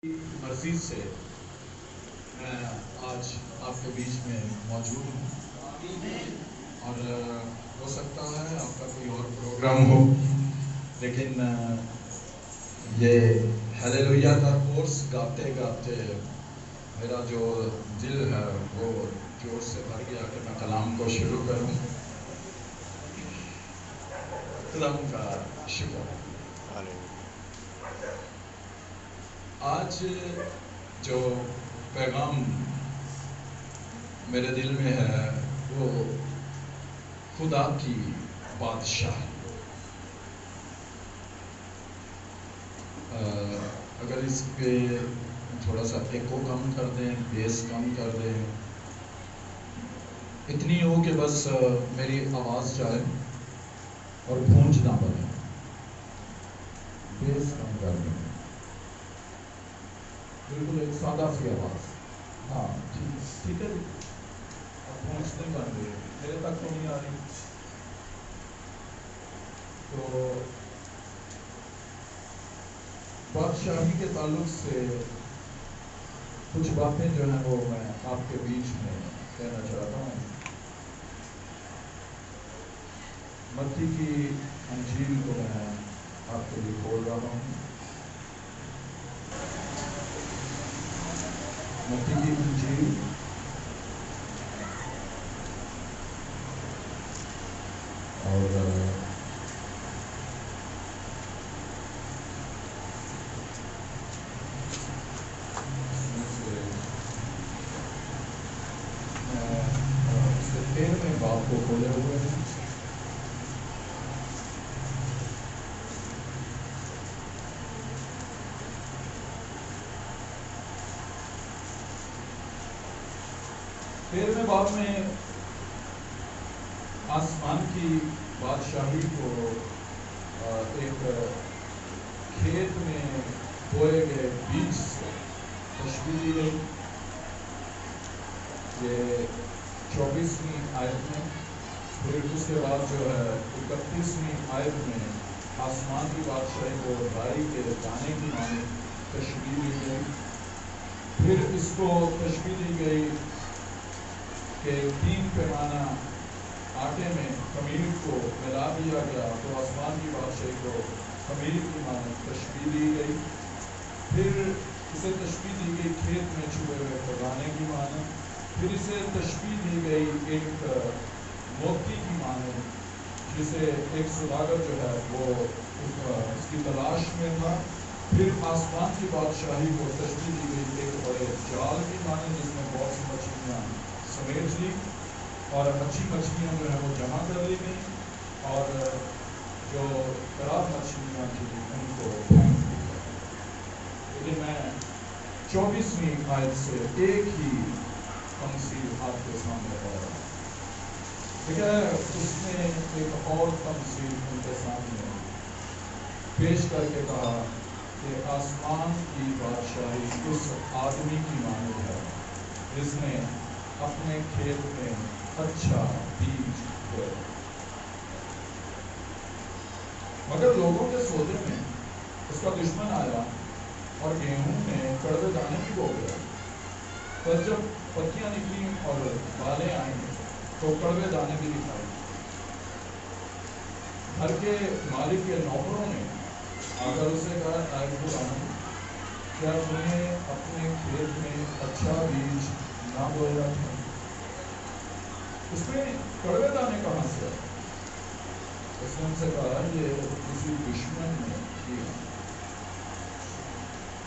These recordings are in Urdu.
مرضی سے میں آج آپ کے بیچ میں موجود ہوں، اور ہو سکتا ہے آپ کا کوئی اور پروگرام ہو، لیکن یہ ہیلیلویا کا کورس گاتے گاتے میرا جو دل ہے وہ جوش سے بھر گیا کہ میں کلام کو شروع کروں۔ خدا کا شکر۔ آج جو پیغام میرے دل میں ہے وہ خدا کی بادشاہی۔ اگر اس پہ تھوڑا سا ایکو کم کر دیں، بیس کم کر دیں، اتنی ہو کہ بس میری آواز جائے اور گونج نہ بنے، بیس کم کر دیں، بالکل ایک سادہ سی آواز۔ ہاں ٹھیک ہے جی، اب گونج نہیں بن رہی، میرے تک تو نہیں آ رہی۔ تو بادشاہی کے تعلق سے کچھ باتیں جو ہیں وہ میں آپ کے بیچ میں کہنا چاہتا ہوں۔ متی کی انجیل کو میں آپ کے لیے کھول رہا ہوں۔ متی کی انجیل اور اس سے 13ویں باب کو کھولے ہوئے ہیں۔ تیرہویں باب میں آسمان کی بادشاہی کو ایک کھیت میں بوئے گئے بیج سے تشبیہ دی گئی۔ یہ 24ویں آیت میں، پھر اس کے بعد جو ہے 31ویں آیت میں آسمان کی بادشاہی کو رائی کے دانے کی مانند تشبیہ دی گئی۔ پھر اس کو تشبیہ دی گئی کہ 3 پیمانہ آٹے میں خمیر کو ملا دیا گیا تو آسمان کی بادشاہی کو خمیر کی مانند تشبیہ دی گئی۔ پھر اسے تشبیہ دی گئی کھیت میں چھپے ہوئے خزانے کی مانند۔ پھر اسے تشبیہ دی گئی ایک موتی کی مانند، جسے ایک سوداگر جو ہے وہ اس کی تلاش میں تھا۔ پھر آسمان کی بادشاہی کو تشبیہ دی گئی ایک بڑے جال کی مانند، جس میں بہت سی مچھلیاں سمیٹ لی، اور اچھی مچھلیاں جو ہیں وہ جمع کر لی گئیں، اور جو خراب مچھلیاں تھیں ان کو پھینک دیا۔ لیکن میں 24ویں آیت سے ایک ہی تمثیل آپ کے سامنے پڑھ رہا ہوں۔ اس نے ایک اور تمثیل ان کے سامنے پیش کر کے کہا کہ آسمان کی بادشاہی اس آدمی کی مانند ہے جس نے اپنے کھیت میں اچھا بیج بویا، مگر لوگوں کے سودے میں اس کا دشمن آیا اور گیہوں میں کڑوے دانے بھی بو گیا۔ پس جب پتیاں نکلی اور بالیں آئیں تو کڑوے دانے بھی دکھائی۔ گھر کے مالک کے نوکروں نے آ کر اسے کہا، اے غلام، کیا تم نے اپنے کھیت میں اچھا بیج نہ بویا تھا؟ اس میں کڑوے دانے کہاں سے آئے؟ اس نے ان سے کہا، یہ کسی دشمن نے کیا۔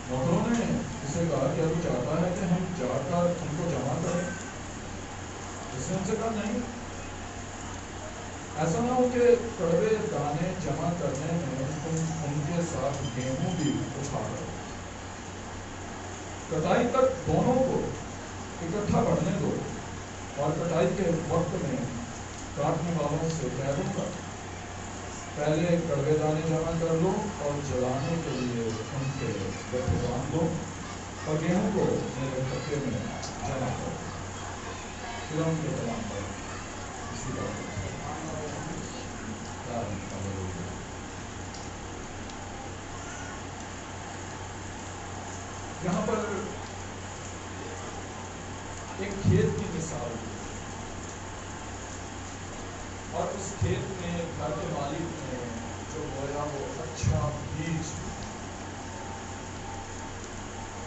نوکروں نے اسے کہا، کیا تو چاہتا ہے کہ ہم جا کر ان کو جمع کریں؟ اس نے ان سے کہا، نہیں، ایسا نہ ہو کہ کڑوے دانے جمع کرنے میں تم ان کے ساتھ گیہوں بھی اٹھا کرو۔ کٹائی تک دونوں کو اکٹھا بڑھنے دو، اور کٹائی کے وقت میں کاٹنے والوں سے کہہ دوں گا، پہلے کڑوے دانے جمع کر لو اور جلانے کے لیے ان کے گٹھے باندھ دو، اور گیہوں کو میرے کٹے میں جمع کرو۔ پھر ان کے کلام پر اسی بات یہاں پر ایک کھیت کی مثال دی اور اس کھیت میں گھر کے مالک نے جو بویا وہ اچھا بیج.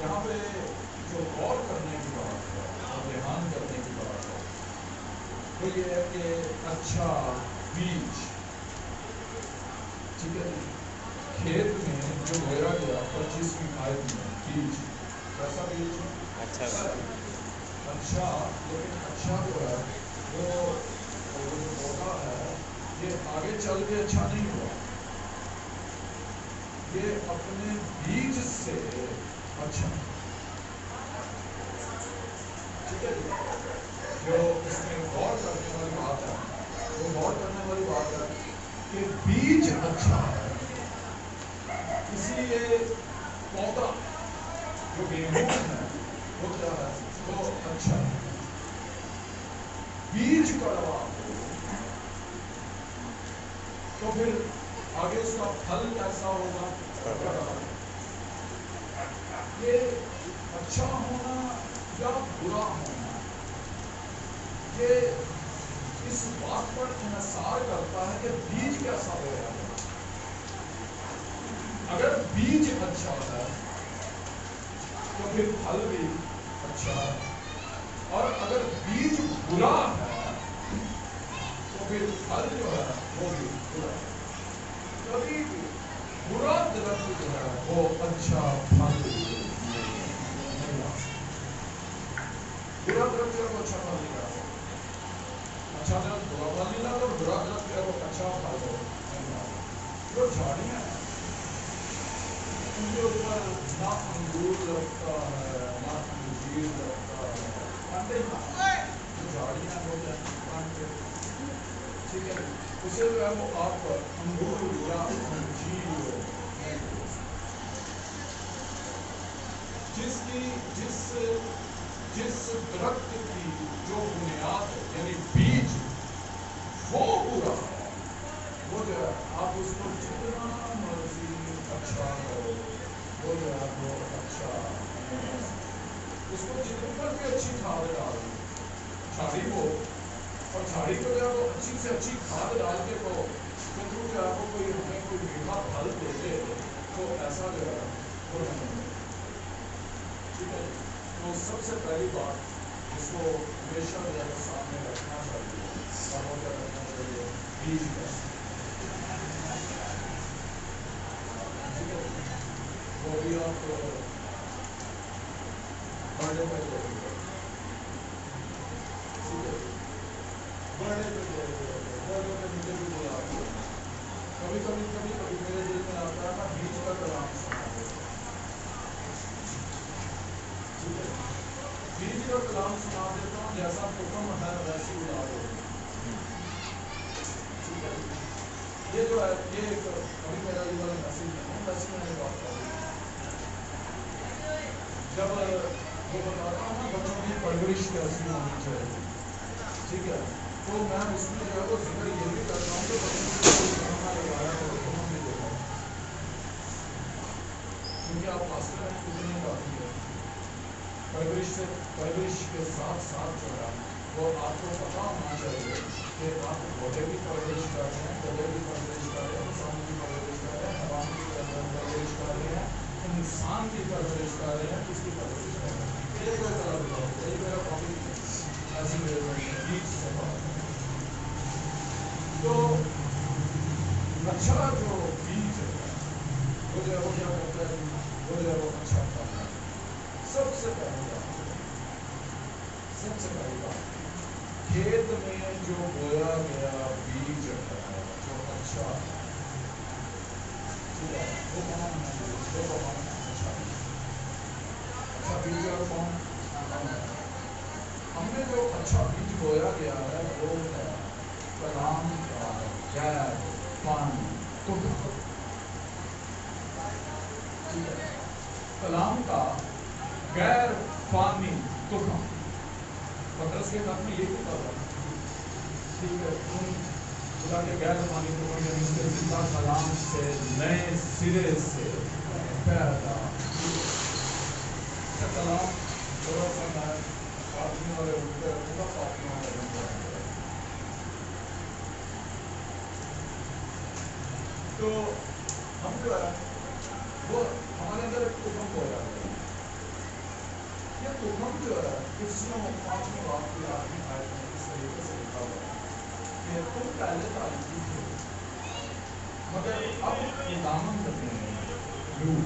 یہاں پہ جو غور کرنے کی بات ہے اور دھیان کرنے کی بات ہے وہ یہ ہے کہ اچھا بیج, ٹھیک ہے, کھیت میں جو بویا گیا 25ویں آیت میں بیج, کیسا بیج؟ اچھا, لیکن اچھا جو ہے وہ جو پودا ہے یہ آگے چل کے اچھا نہیں ہوا, یہ اپنے بیج سے اچھا, ٹھیک ہے. جو اس میں غور کرنے والی بات ہے وہ غور کرنے والی بات ہے کہ بیج اچھا ہے, اسی لیے پودا جو گیہوں ہے وہ کیا ہے, وہ اچھا ہے. بیج کڑوا ہو تو پھر آگے اس کا پھل کیسا ہوگا؟ یہ اچھا ہونا یا برا ہونا یہ اس بات پر انحصار کرتا ہے کہ بیج کیسا ہو رہا ہے. اگر بیج اچھا ہے تو پھر پھل بھی اچھا ہے, اور اگر بیج برا ہے تو پھر پھل جو ہے وہ بھی برا ہے. کبھی بھی برا درخت جو ہے وہ اچھا پھل نہیں لا سکتا. برا درخت جو ہے وہ اچھا پھل نہیں لا سکتا, اچھا درخت برا پھل نہیں لاتا, اور برا درخت جو ہے وہ اچھا پھل نہیں لاتا. جو جھاڑیاں ہیں ان کے اوپر نہ انگور لگتا ہے نہ انجیر لگتا ہے, جو جھاڑیاں ہو جائیں ٹھیک ہے, اسے جو ہے وہ آپ انگور یا انجیر نہیں ہو سکتا. جس درخت کی جو بنیاد ہے یعنی بیج وہ برا ہے, وہ جو ہے آپ اس کو جتنا مرضی اچھا کرو وہ جو ہے وہ اچھا نہیں ہے. اس کو جتنے پر بھی اچھی کھاد ڈال دو, جھاڑی کو, اور جھاڑی کو جو ہے وہ اچھی سے اچھی کھاد ڈال کے تو جو ہے وہ کوئی ہمیں کوئی میٹھا پھل دے دے تو ایسا جو ہے وہ نہیں ہے. ٹھیک ہے, تو سب سے پہلی بات اس کو ہمیشہ جو ہے سامنے رکھنا چاہیے اور وہ کیا رکھنا چاہیے, بیج کا. ٹھیک ہے, وہ بھی آپ برڈے پہ دے دیں, ٹھیک ہے, برڈے پہ دے دیں, برڈے پہ مجھے بھی بلا دو. کبھی میرے دل میں آتا ہے نا بیج کا کلام سنا دو. ٹھیک ہے, بیج کا کلام سنا دیتا ہوں, جیسا حکم ہے ویسی اڑا دو. ٹھیک ہے, یہ جو ہے یہ ایک ابھی میرا یہ والا میسیج نہیں ہے, ویسے میں نے بات کر دی. جب وہ بتاتا ہوں نا بچوں کی پرورش کیسی ہونی چاہیے, ٹھیک ہے, تو میں اس میں جو ہے وہ ذکر یہ بھی کرتا ہوں کہ بچوں کو لگایا تو حکم بھی دیتا ہوں, کیونکہ آپ ماسٹر ہیں کچھ نہیں کافی ہے. پرورش کے ساتھ ساتھ جو ہے وہ آپ کو پتا ہونا چاہیے کہ آپ گھوڑے کی پرورش کر رہے ہیں, گدے کی پرورش کر رہے ہیں, انسان کی پرورش کر رہے ہیں, حیوان کی پرورش کر رہے ہیں, انسان کی پرورش کر رہے ہیں, کس کی پرورش کر رہے ہیں. یہ کوئی غلط بات ہے, یہ میرا ٹاپک نہیں, ایسی میرے بیچ سے بات. تو اچھا جو بیج ہے وہ جو ہے وہ کیا کرتا ہے, وہ جو ہے وہ اچھا کرتا ہے. سب سے پہلی بات کھیت میں جو بویا گیا بیج ہے جو اچھا ہے, ٹھیک ہے, وہ کون ہے, وہ تو ہم اچھا بیج اور کون, ہم نے جو اچھا بیج بویا گیا ہے وہ ہے کلام کا غیر فانی تخم. ٹھیک ہے, کلام کا غیر فانی تخم. پترس کے خط میں یہ کتاب ہے, ٹھیک ہے, خدا کے غیر فانی تخم یعنی اس کے زندہ کلام سے نئے سرے سے پیدا. کلام تھوڑا سا میں آدمی والے اٹھ کے رکھوں گا پاپیوں والے تو ہم جو ہے وہ ہمارے اندر ایک تخم ہو جاتا ہے. یہ تخم جو ہے کسیوں 5ویں باب کی 8ویں آیت میں اس طریقے سے لکھا ہوا ہے کہ تم پہلے تاریکی تھے مگر اب خداوند میں نور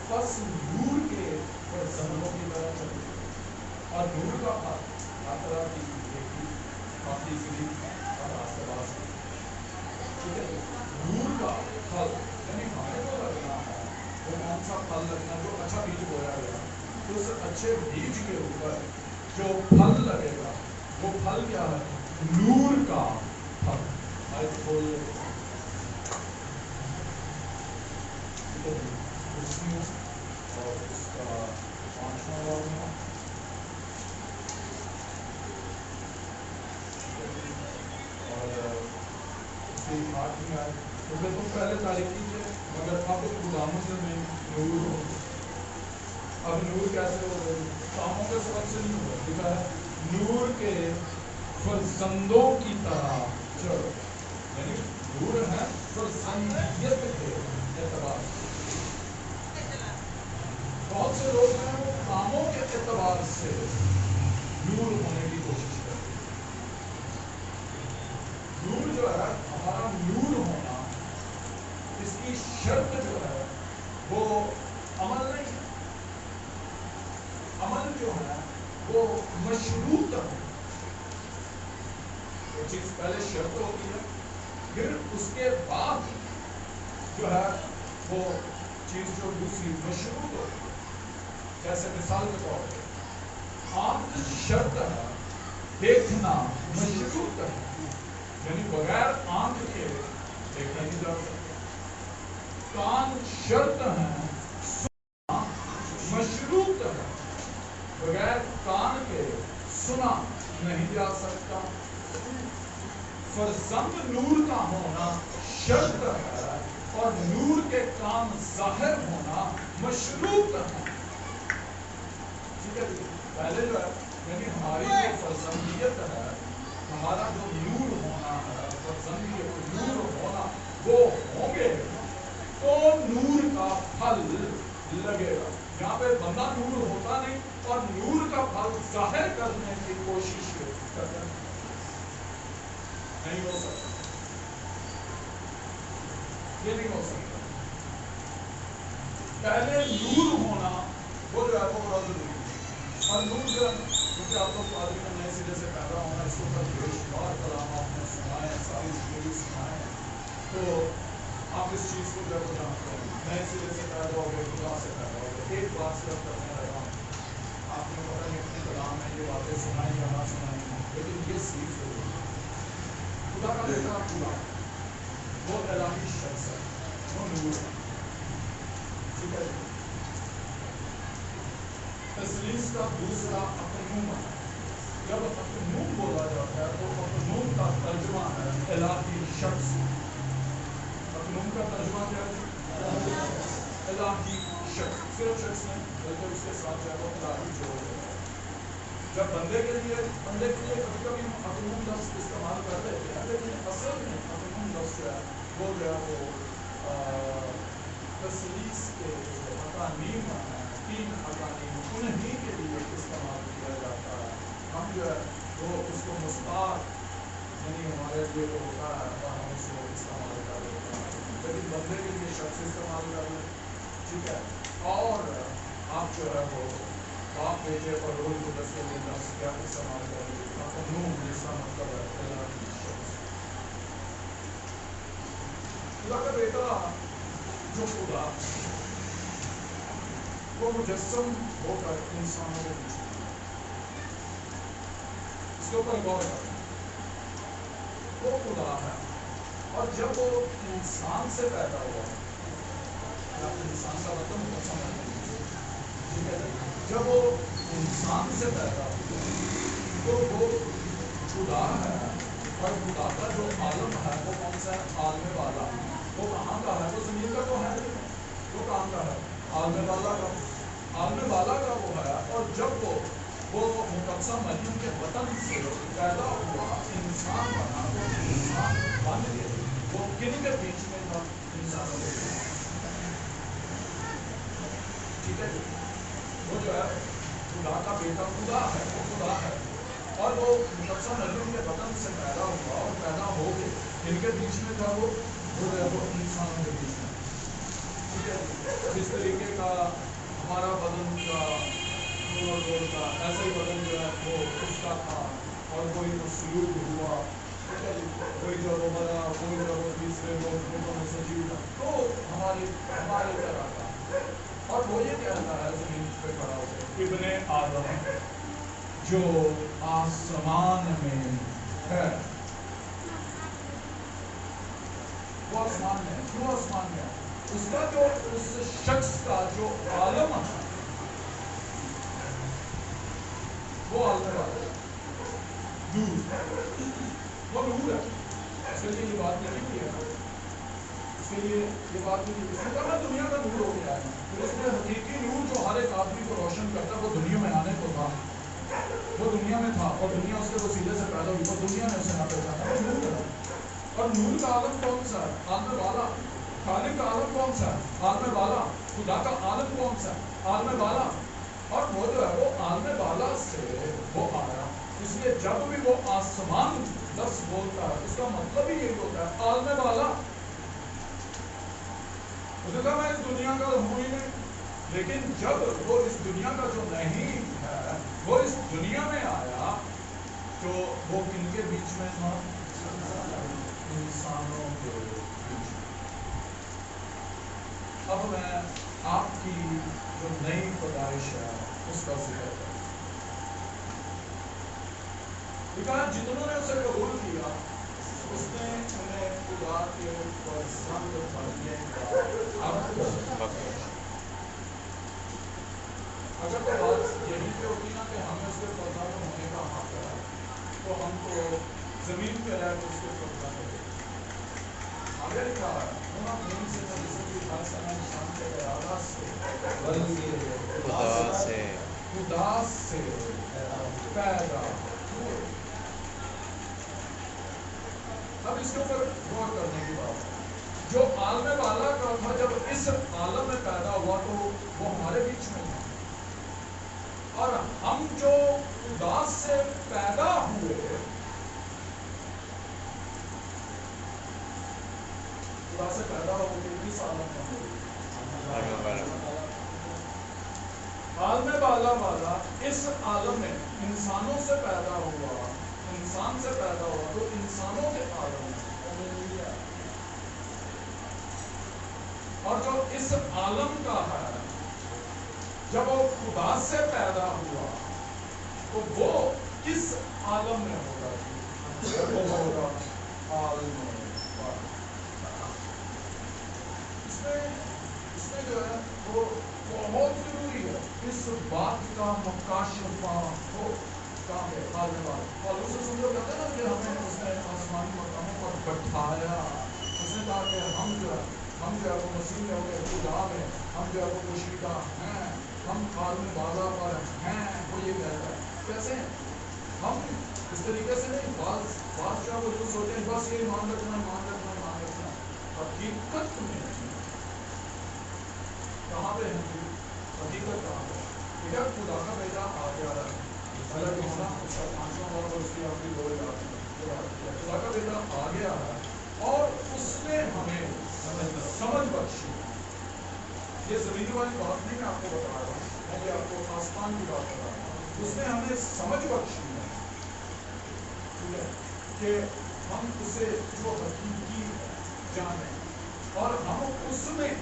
پس نور کے فرزندوں کی طرح چلو. اور نور کا پھل ہر طرح کی نیکی پاکیزگی اور راستہ باز. ٹھیک ہے, نور کا پھل یعنی ہمیں جو لگنا ہے وہ کون سا پھل لگنا جو اچھا بیج بویا گیا اس اچھے بیج کے اوپر جو پھل لگے گا وہ پھل کیا ہے؟ نور کا پھل. آیت کھول اور اس کا 5واں باب ہے اور اس کی 8ویں آیت. تو پھر تم پہلے تاریکی تھے مگر اب خداوند میں نور ہو. اب نور کیسے ہو گئے؟ کاموں کے سبب سے نہیں ہوا. لکھا ہے نور کے فرزندوں کی طرح چلو. یعنی نور ہے فرزندیت کے اعتبار سے. بہت سے لوگ ہیں وہ کاموں کے اعتبار سے نور ہونے کی کوشش کرتے ہیں. نور جو ہے ہمارا نور ہونا اس کی شرط جو ہے وہ عمل نہیں ہے. عمل جو ہے وہ مشروط ہے. وہ چیز پہلے شرط ہوتی ہے پھر اس کے بعد جو ہے وہ چیز جو دوسری مشروط ہوتی ہے. جیسے مثال کے طور پہ آنکھ شرط ہے, دیکھنا مشروط ہے. یعنی بغیر آنکھ کے دیکھا نہیں جا سکتا. کان شرط ہے, سننا مشروط ہے. بغیر کان کے سنا نہیں جا سکتا. فرزند نور کا ہونا شرط ہے اور نور کے کام ظاہر ہونا مشروط ہے. ٹھیک ہے, پہلے جو ہے یعنی ہماری جو فرزندیت ہے, ہمارا جو نور ہونا ہے, فرزندیت نور ہونا وہ ہوں گے تو نور کا پھل لگے گا. یہاں پہ بندہ نور ہوتا نہیں اور نور کا پھل ظاہر کرنے کی کوشش کرتا نہیں ہو سکتا. یہ نہیں ہو سکتا. پہلے نور ہونا وہ جو ہے وہ بڑا ضروری ہے. اور نور جو ہے کیونکہ آپ لوگ آدمی کا نئے سرے سے پیدا ہونا, اس کو بے شمار کلام آپ نے سنائے ہیں, ساری اسٹوری سنائے ہیں, تو آپ اس چیز کو جو ہے جانتے ہیں. نئے سرے سے پیدا ہو گئے, خدا سے پیدا ہو گئے. ایک بات صرف کرنے لگا ہوں, آپ نے پتہ نہیں اپنے کلام میں یہ باتیں سنائیں یا نہ سنائیں, لیکن یہ سیکھ ضرور ہے. خدا کا بیٹا خدا وہ الہی شخص ہے, وہ نور ہے. ٹھیک ہے, تسلیس کا دوسرا اقنوم ہے. جب اقنوم بولا جاتا ہے تو اقنوم کا ترجمہ ہے الہی شخص. اقنوم کا ترجمہ کیا ہے؟ الہی شخص. صرف شخص نہیں بلکہ اس کے ساتھ جو ہے وہ الہی جوڑ ہے. جب بندے کے لیے کبھی کبھی ہم اقنوم لفظ استعمال کر لیتے ہیں, لیکن اصل میں اقنوم لفظ جو ہے وہ جو ہے وہ تسلیس کے اقانیم ہیں, 3 اقانیم انہیں کے لیے استعمال کیا جاتا ہے. ہم جو ہے وہ اس کو مستعار یعنی ہمارے لیے جو ہوتا ہے ہم اس کو استعمال کر لیتے ہیں, لیکن بندے کے لیے شخص استعمال کر لیں. ٹھیک ہے, اور آپ جو ہے وہ باپ بیٹے اور روح القدس کے لیے لفظ کیا استعمال کر لیتے ہیں. اقنوم جس کا مطلب ہے الہی شخص. خدا کا بیٹا جو خدا وہ مجسم ہو کر انسانوں کو بیچ میں, اس کے اوپر غور کریں. وہ خدا ہے اور جب وہ انسان سے پیدا ہوا, انسان کا مطلب ٹھیک ہے, جب وہ انسان سے پیدا ہوا تو وہ خدا ہے. اور خدا کا جو عالم ہے وہ کون سا ہے؟ عالم والا. وہ کہاں کا ہے؟ وہ زمین کا تو ہے نہیں, وہ کہاں کا ہے؟ عالم والا کا. عالم بالا کا وہ ہے، اور جب وہ مقدسہ مریم کے وطن سے پیدا ہوا، انسان بنا، تو انسان بن کے وہ کن کے بیچ میں تھا؟ انسانوں کے بیچ میں، ٹھیک ہے جی؟ وہ جو ہے خدا کا بیٹا خدا ہے، وہ خدا ہے، اور وہ مقدسہ مریم کے وطن سے پیدا ہوا، اور پیدا ہو کے کن کے بیچ میں تھا؟ وہ جو ہے وہ انسانوں کے بیچ میں، ٹھیک ہے؟ جس طریقے کا ہمارا بدن کا کا ایسا ہی بدن جو ہے وہ اس کا تھا، اور کوئی تو سلوک ہوا، ٹھیک ہے جی؟ کوئی جو مرا، کوئی جو وہ تیسرے لوگ میں سجیو تھا، تو ہمارے طرح کا، اور وہ یہ کہتا ہے زمین پہ کھڑا ہو کے، ابن آدم جو آسمان میں ہے، وہ آسمان میں ہے، کیوں آسمان میں ہے؟ اس کا جو اس شخص کا جو عالم ہے وہ عالم ہے، نور، وہ نور ہے، اس کے لیے یہ بات نہیں ہوئی ہے، اس کے لیے یہ بات نہیں ہوئی، اس نے کہا دنیا کا نور ہو گیا ہے، پھر اس نے حقیقی نور جو ہر ایک آدمی کو روشن کرتا ہے وہ دنیا میں آنے کو تھا، وہ دنیا میں تھا، اور دنیا اس کے وسیلے سے پیدا ہوئی، اور دنیا نے اسے نہ پہچانا، وہ نور ہے، اور نور کا عالم کون سا ہے؟ عالم والا، خالق کا عالم کون سا ہے؟ عالم والا، خدا کا عالم کون سا ہے؟ عالم والا، اور وہ جو ہے وہ عالم والا سے وہ آیا، اس لیے جب بھی وہ آسمان لفظ بولتا ہے اس کا مطلب ہی یہی ہوتا ہے عالم والا، اس نے کہا میں اس دنیا کا ہوں ہی نہیں، لیکن جب وہ اس دنیا کا جو نہیں ہے وہ اس دنیا میں آیا تو وہ کن کے بیچ میں تھا؟ انسانوں کے بیچ میں۔ اب میں آپ کی جو نئی پیدائش ہے اس کا ذکر کرتا ہوں۔ کہا جتنوں نے اسے قبول کیا اس نے انہیں خدا کے پسند بننے کا حق بخشا۔ اگر تو بات یہی پہ ہوتی نا کہ ہمیں اس کے پسند ہونے کا حق ہے تو ہم تو زمین پہ رہ کے اس کے پسند کرتے۔ آگے لکھا ہے خدا سے پیدا ہوئے۔ اب اس کے اوپر غور کرنے کی بات ہے، جو عالم والا کا تھا جب اس عالم میں پیدا ہوا تو وہ ہمارے بیچ میں تھا، اور ہم جو خدا سے پیدا ہوئے، خدا سے پیدا ہو کے کس عالم میں ہوئے؟ عالم بالا والا اس عالم میں انسانوں سے پیدا ہوا، انسان سے پیدا ہوا تو انسانوں کے عالم میں، اور جو اس عالم کا ہے جب وہ خدا سے پیدا ہوا تو وہ کس عالم میں ہوگا؟ وہ ہوگا عالم والا۔ اس میں جو ہے وہ بہت ضروری ہے اس بات کا مکاشفہ ہو کہاں ہے؟ عالم والا۔ اور اسے سن لوگ کہتے ہیں نا کہ ہمیں اس نے آسمانی مقاموں پر بٹھایا، اس نے کہا کہ ہم جو ہے وہ مسیح میں ہو گئے، خدا میں ہم جو ہے وہ پوشیدہ ہیں، ہم عالم بالا پر ہیں، وہ یہ کہتا ہے کیسے ہیں ہم؟ اس طریقے سے نہیں، بعض جو وہ جو سوچتے ہیں بس یہ ایمان رکھنا حقیقت میں کہاں پہ ہے؟ حقیقت کہاں پہ؟ ٹھیک ہے، خدا کا بیٹا آ گیا ہے، الگ ہونا اس کا 5واں بار اور اس کی آخری 2 یاد ہے، خدا کا بیٹا آ گیا ہے اور اس نے ہمیں سمجھ بخشی۔ یہ زمین والی بات نہیں میں آپ کو بتا رہا ہوں، میں یہ آپ کو آسمان کی بات بتا رہا ہوں۔ اس نے ہمیں سمجھ بخشی ہے، ٹھیک ہے، کہ ہم اسے جو حقیقی ہے جانیں، اور ہم اس میں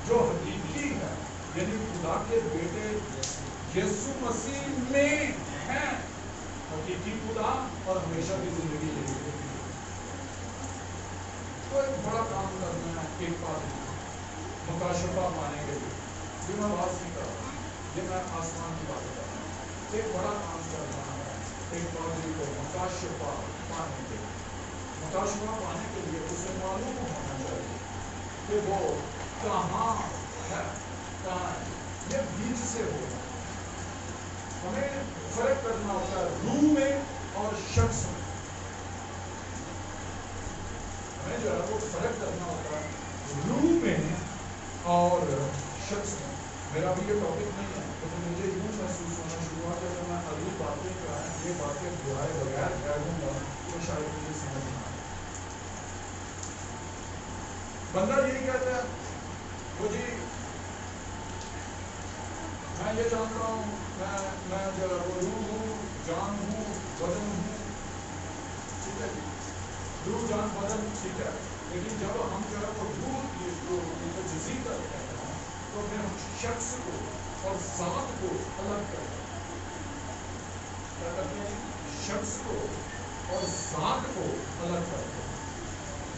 جو حقیقی ہے یعنی خدا کے بیٹے یسوع مسیح میں ہیں، حقیقی خدا اور ہمیشہ کی زندگی لے گی۔ تو ایک بڑا کام کرنا ہے ایک بات مکاشفہ پانے کے لیے، یہ میں بات نہیں کر رہا، یہ میں آسمان کی بات کر رہا ہوں۔ ایک بڑا کام کرنا ہے ایک پادری کو مکاشفہ پانے کے لیے، مکاشفہ پانے کے لیے اسے معلوم ہونا چاہیے کہ وہ کہاں ہے، کہاں ہے۔ یہ بیچ سے ہوگا. ہمیں فرق کرنا ہوتا ہے روح میں اور شخص میں. ہمیں جو ہے وہ فرق کرنا ہوتا ہے روح میں اور شخص میں. میرا بھی یہ ٹاپک نہیں ہے لیکن مجھے یوں محسوس ہونا شروع ہوا کہ اگر میں اگلی باتیں جو ہیں یہ باتیں دہرائے بغیر کہہ دوں گا تو شاید مجھے سمجھ نہ آئے. بندہ یہی کہتا ہے وہ جی میں یہ جانتا ہوں میں جو ہے وہ روح ہوں جان ہوں بدن ہوں. ٹھیک ہے جی روح جان بدن ٹھیک ہے لیکن جب ہم جو ہے وہ روح جزی کرتے ہیں تو پھر ہم شخص کو اور ذات کو الگ کرتے ہیں. کیا کرتے ہیں شخص کو اور ذات کو الگ کرتے ہیں.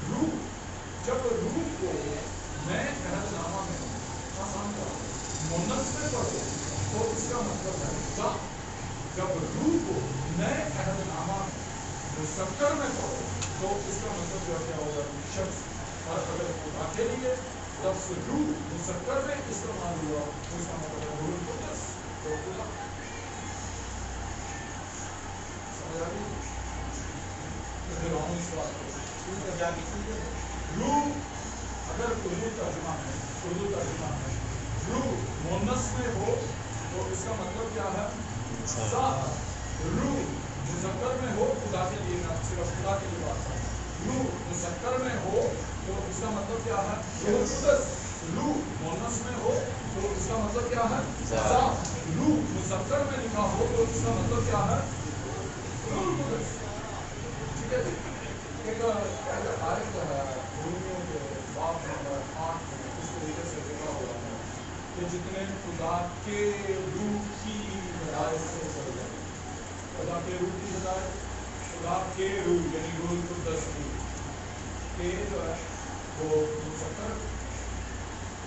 روح جب روح کو نئے عہد نامہ میں آسان کرو مونس میں پڑھو تو اس کا مطلب ہے ذات. جب روح کو نئے عہد نامہ مذکر میں پڑھو تو اس کا مطلب کیا ہوگا شخص. اور اگر خدا کے لیے لفظ روح مذکر میں استعمال ہوا تو اس کا مطلب ہے روح القدس تو خدا. سمجھ آ رہی اس بات کو. روح اگر اردو ترجمہ ہے روح مونس میں ہو تو اس کا مطلب کیا ہے ذات. روح مذکر میں ہو خدا کے لیے نہ صرف خدا کے لیے بات ہے. روح مذکر میں ہو تو اس کا مطلب کیا ہے روح القدس. روح مونس میں ہو تو اس کا مطلب کیا ہے ذات. روح مذکر میں لکھا ہو تو اس کا مطلب کیا ہے روح القدس. ٹھیک ہے جی. ایک آیت ہے رومیوں کے باب نمبر 8 میں اس طریقے سے لکھا ہوا ہے کہ جتنے خدا کے روح کی ہدایت سے چل رہے ہیں. خدا کے روح کی ہدایت خدا کے روح یعنی روح القدس کی جو ہے وہ مذکر.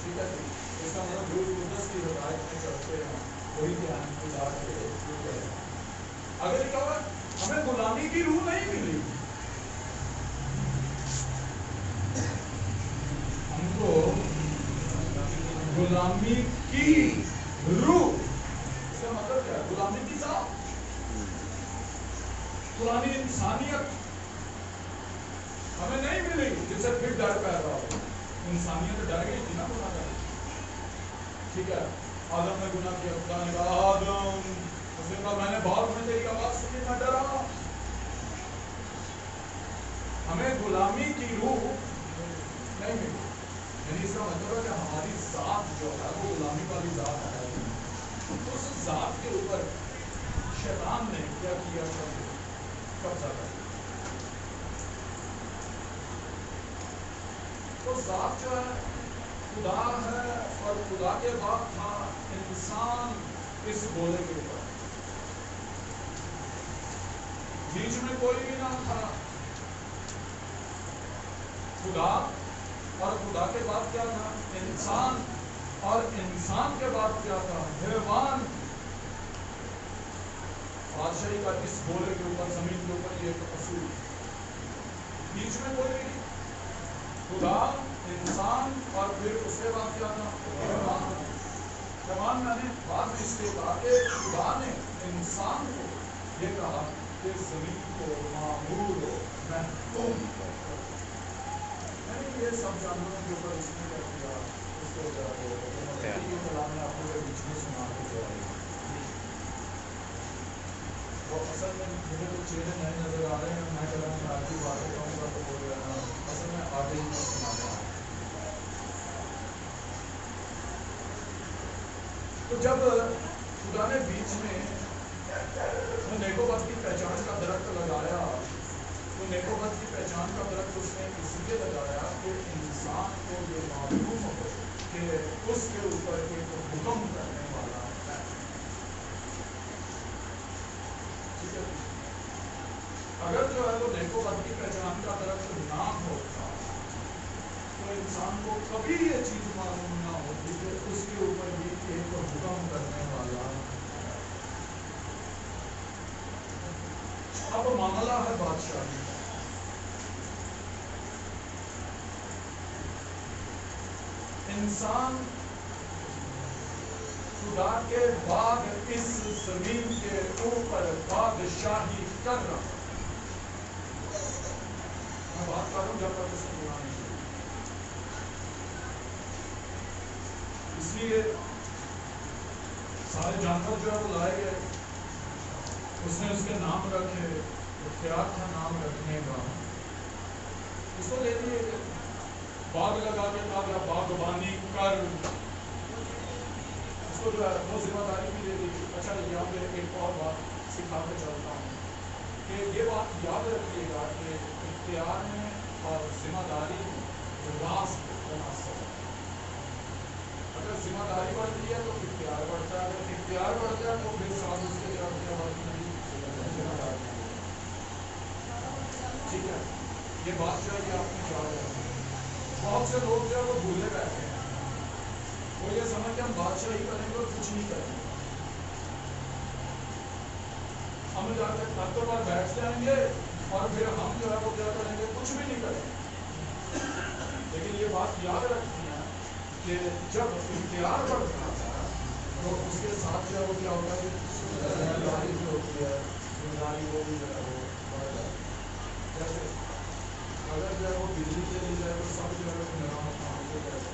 ٹھیک ہے جی. اس کا مطلب روح القدس کی ہدایت میں چلتے ہیں وہی کیا ہے خدا کے روح ہے. اگر لکھا ہوا ہمیں غلامی کی روح نہیں ملی ہم کو غلامی کی روح. اس کا مطلب کیا ہے غلامی کی ذات پرانی انسانیت ہمیں نہیں ملی جس سے پھر ڈر پیدا ہو. انسانیت ڈر گئی تھی نا گناہ کر. ٹھیک ہے آدم نے گناہ کیا خدا نے کہا آدم اس نے کہا میں نے باغ میں تیری آواز سنی میں ڈرا. ہمیں غلامی کی روح نہیں ملی. یعنی اس کا مطلب ہے کہ ہماری ذات جو ہے وہ غلامی والی ذات ہے. اس ذات کے اوپر شیطان نے کیا کیا قبضہ کر لیا. تو ذات جو ہے خدا ہے اور خدا کے بعد تھا انسان اس گولے کے اوپر. بیچ میں کوئی بھی نہ تھا. خدا اور خدا کے بعد کیا تھا انسان اور انسان کے بعد کیا تھا حیوان. بادشاہی کا اس گولے کے اوپر زمین کے اوپر یہ ایک اصول. بیچ میں کوئی نہیں. خدا انسان اور پھر اس کے بعد کیا تھا حیوان. حیوان میں نے بعد میں اس لیے کہا کہ خدا نے انسان کو یہ کہا کہ زمین کو معمور و محکوم کر. یہ سب جانوروں کے اوپر اس نے کیا کیا اس کو یہ کلام میں آپ کو بیچ میں سنا کے جا رہی ہے. وہ اصل میں مجھے تو چہرے نئے نظر آ رہے ہیں. میں کلام میں آگے باتیں کہوں گا تو بول رہا ہوں اصل میں آگے ہی میں سنا رہا ہوں. تو جب خدا نے بیچ میں وہ نیک و بد کی پہچان کا درخت لگایا تو نیک و بد کی پہچان کا درخت اس نے اس لیے لگایا کہ انسان کو یہ معلوم ہو کہ اس کے اوپر ایک حکم کرنے والا ہے. ٹھیک ہے. اگر جو ہے وہ نیک و بد کی پہچان کا درخت نہ ہوتا تو انسان کو کبھی یہ چیز معلوم نہ ہوتی کہ اس کے اوپر بھی ایک حکم کرنے والا ہے. اب معاملہ ہے بادشاہی. انسان خدا کے بعد اس زمین کے اوپر بادشاہی کر رہا ہے. میں بات کر رہا ہوں جب تک اس کو پورا نہیں. اس لیے سارے جانور جو ہے وہ لائے گئے. اس نے اس کے نام رکھے. اختیار تھا نام رکھنے کا. اس کو دے دیے کہ باغ لگا کے کہا گیا باغبانی کر. اس کو جو ہے وہ ذمہ داری بھی دے دی. اچھا یہاں پہ ایک اور بات سکھا کے چلتا ہوں کہ یہ بات یاد رکھیے گا کہ اختیار میں اور ذمہ داری راست مناسب ہے. اگر ذمہ داری بڑھتی ہے تو اختیار بڑھتا ہے. اگر اختیار بڑھتا ہے تو پھر ساتھ اس کے ذمہ داری. ٹھیک ہے, یہ بات جو ہے کہ آپ نے یاد رکھیں. بہت سے لوگ جو ہے وہ بھولے بیٹھے ہیں. وہ یہ سمجھ کے ہم بادشاہی کریں گے اور کچھ نہیں کریں گے. ہم جا کے تختوں پر بیٹھ جائیں گے اور پھر ہم جو ہے وہ کیا کریں گے, کچھ بھی نہیں کریں گے. لیکن یہ بات یاد رکھنی ہے کہ جب اختیار بڑھتا ہے تو اس کے ساتھ جو ہے وہ کیا ہوتا ہے, ذمہ داری جو ہوتی ہے ذمہ داری وہ بھی جو ہے وہ بڑھ جاتی ہے. جیسے اگر جو ہے وہ بجلی چلی جائے تو سب جو ہے وہ نظام مان کو جائے.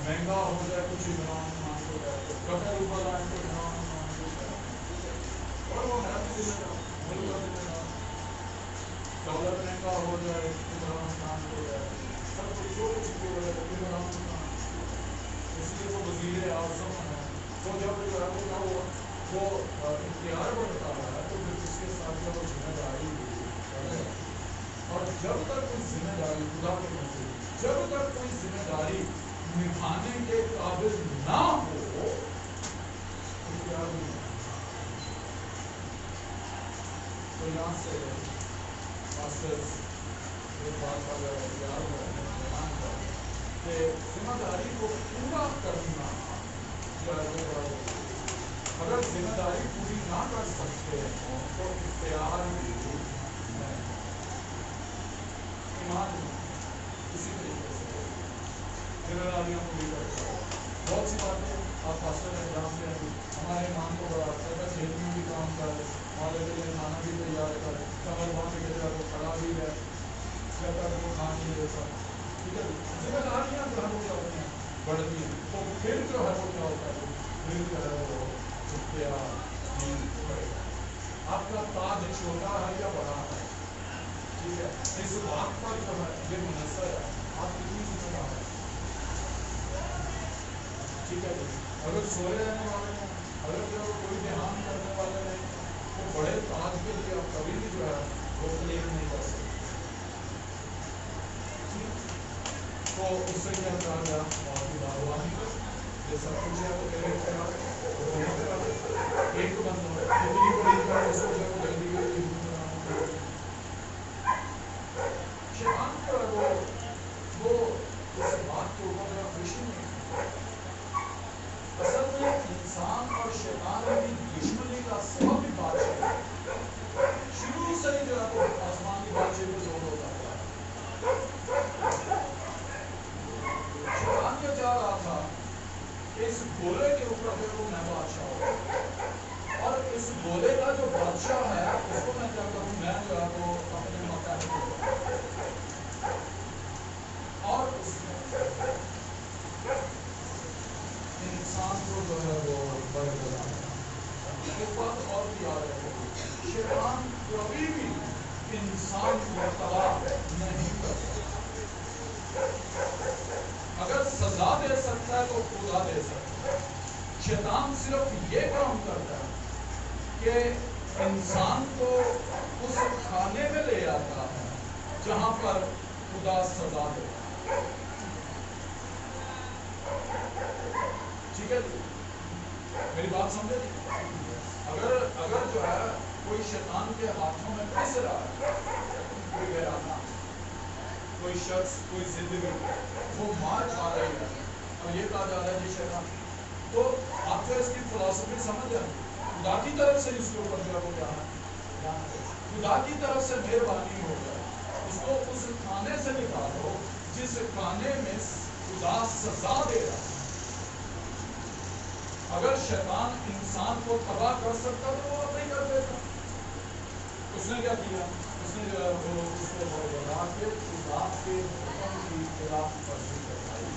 مہنگا ہو جائے کچھ نظام مان کو جائے. کپڑے اوپر آئے تو نظام مان کو جائے. اور وہ ہے بھی ذمہ دار, ملک کا ذمہ دار. ڈالر مہنگا ہو جائے عمران خان کو جائے. سب کچھ جو کچھ بھی ہو جائے عمران خان. اس لیے وہ وزیر اعظم ہے. تو جب جو ہے وہ اختیار بڑھتا ہے تو پھر اس کے ساتھ جو ذمہ داری بھی. اور جب تک کوئی ذمہ داری خدا کے نزدیک جب تک کوئی ذمہ داری نبھانے کے قابل نہ ہو اختیار نہیں. تو یہاں سے ایک بات کا اختیار ہو کہ ذمہ داری کو پورا کرنا. اگر ذمہ داری پوری نہ کر سکتے ہوں تو اختیار بھی ایمان اسی طریقے سے ذمہ داریاں پوری کرتا ہے. بہت سی باتیں آپ پاسٹر ہیں جانتے ہیں. ہمارے ایمان کو بڑھاتا ہے. بس کھیت میں بھی کام کر, ہمارے لیے کھانا بھی تیار کر, کمر باندھ کے جا تو کھڑا بھی ہے جب تک وہ کھا نہیں دیتا. ٹھیک ہے, ذمہ داریاں جو ہے وہ کیا ہوتی ہیں بڑھتی ہیں. تو پھر جو ہے وہ کیا ہوتا ہے پھر جو ہے وہ اختیار نہیں پڑے گا. آپ کا تاج چھوٹا ہے یا بڑا ہے, ٹھیک ہے, اس بات پر جو ہے یہ منحصر ہے آپ کتنی ذمہ دار ہیں. ٹھیک ہے جی, اگر سوئے رہنے والے ہیں, اگر جو کوئی دھیان کرنے والے ہیں تو بڑے تاج کے لیے آپ کبھی بھی جو ہے وہ کلیم نہیں کر سکتے. تو اس سے کیا کہا گیا باغبانی کو یہ سب کچھ ہے وہ تیرے اختیار ایک بندہ کتنی بڑی ہے اس کو جو ہے جلدی جلدی شیطان جو ہے وہ اس بات کو بڑا خوشی نہیں. اصل میں انسان اور شیطان کی دشمنی کا سبب بھی بادشاہ ہے. شروع سے ہی جو ہے وہ آسمان کی بادشاہی پہ زور ہوتا ہے. شیطان یہ چاہ رہا تھا کہ اس گولے کے اوپر جو وہ میں بادشاہ ہوں, اور اس گولے کا جو بادشاہ ہے اس کو میں کیا کروں, میں جو ہے وہ اپنے ماتحت کروں. اور اس میں انسان کو جو ہے وہ برقرار ہے. ایک بات اور بھی یاد رکھیں, شیطان کبھی بھی انسان کو تباہ نہیں کر سکتا. اگر سزا دے سکتا ہے تو خدا دے سکتا ہے. شیطان صرف یہ کام کرتا ہے کہ انسان کو اس کھانے میں لے آتا ہے جہاں پر خدا سزا دے. ٹھیک ہے جی, میری بات سمجھے جی. اگر جو ہے کوئی شیطان کے ہاتھوں میں پھنس رہا ہے, کوئی ویرانہ, کوئی شخص, کوئی زندگی وہ مار کھا رہی ہے اور یہ کہا جا رہا ہے جی شیطان, تو آپ جو اس کی فلسفی سمجھ جائیں خدا کی طرف سے اس کے اوپر جو ہے وہ کیا ہے, خدا کی طرف سے مہربانی ہو جائے. اس کو اس کھانے سے نکالو جس کھانے میں خدا سزا دے رہا ہے. اگر شیطان انسان کو تباہ کر سکتا تو وہ اپنے کر دیتا. اس نے کیا کیا؟ اس نے جو ہے وہ اس کو بڑھا کے خدا کے حکم کی خلاف ورزی کروائی.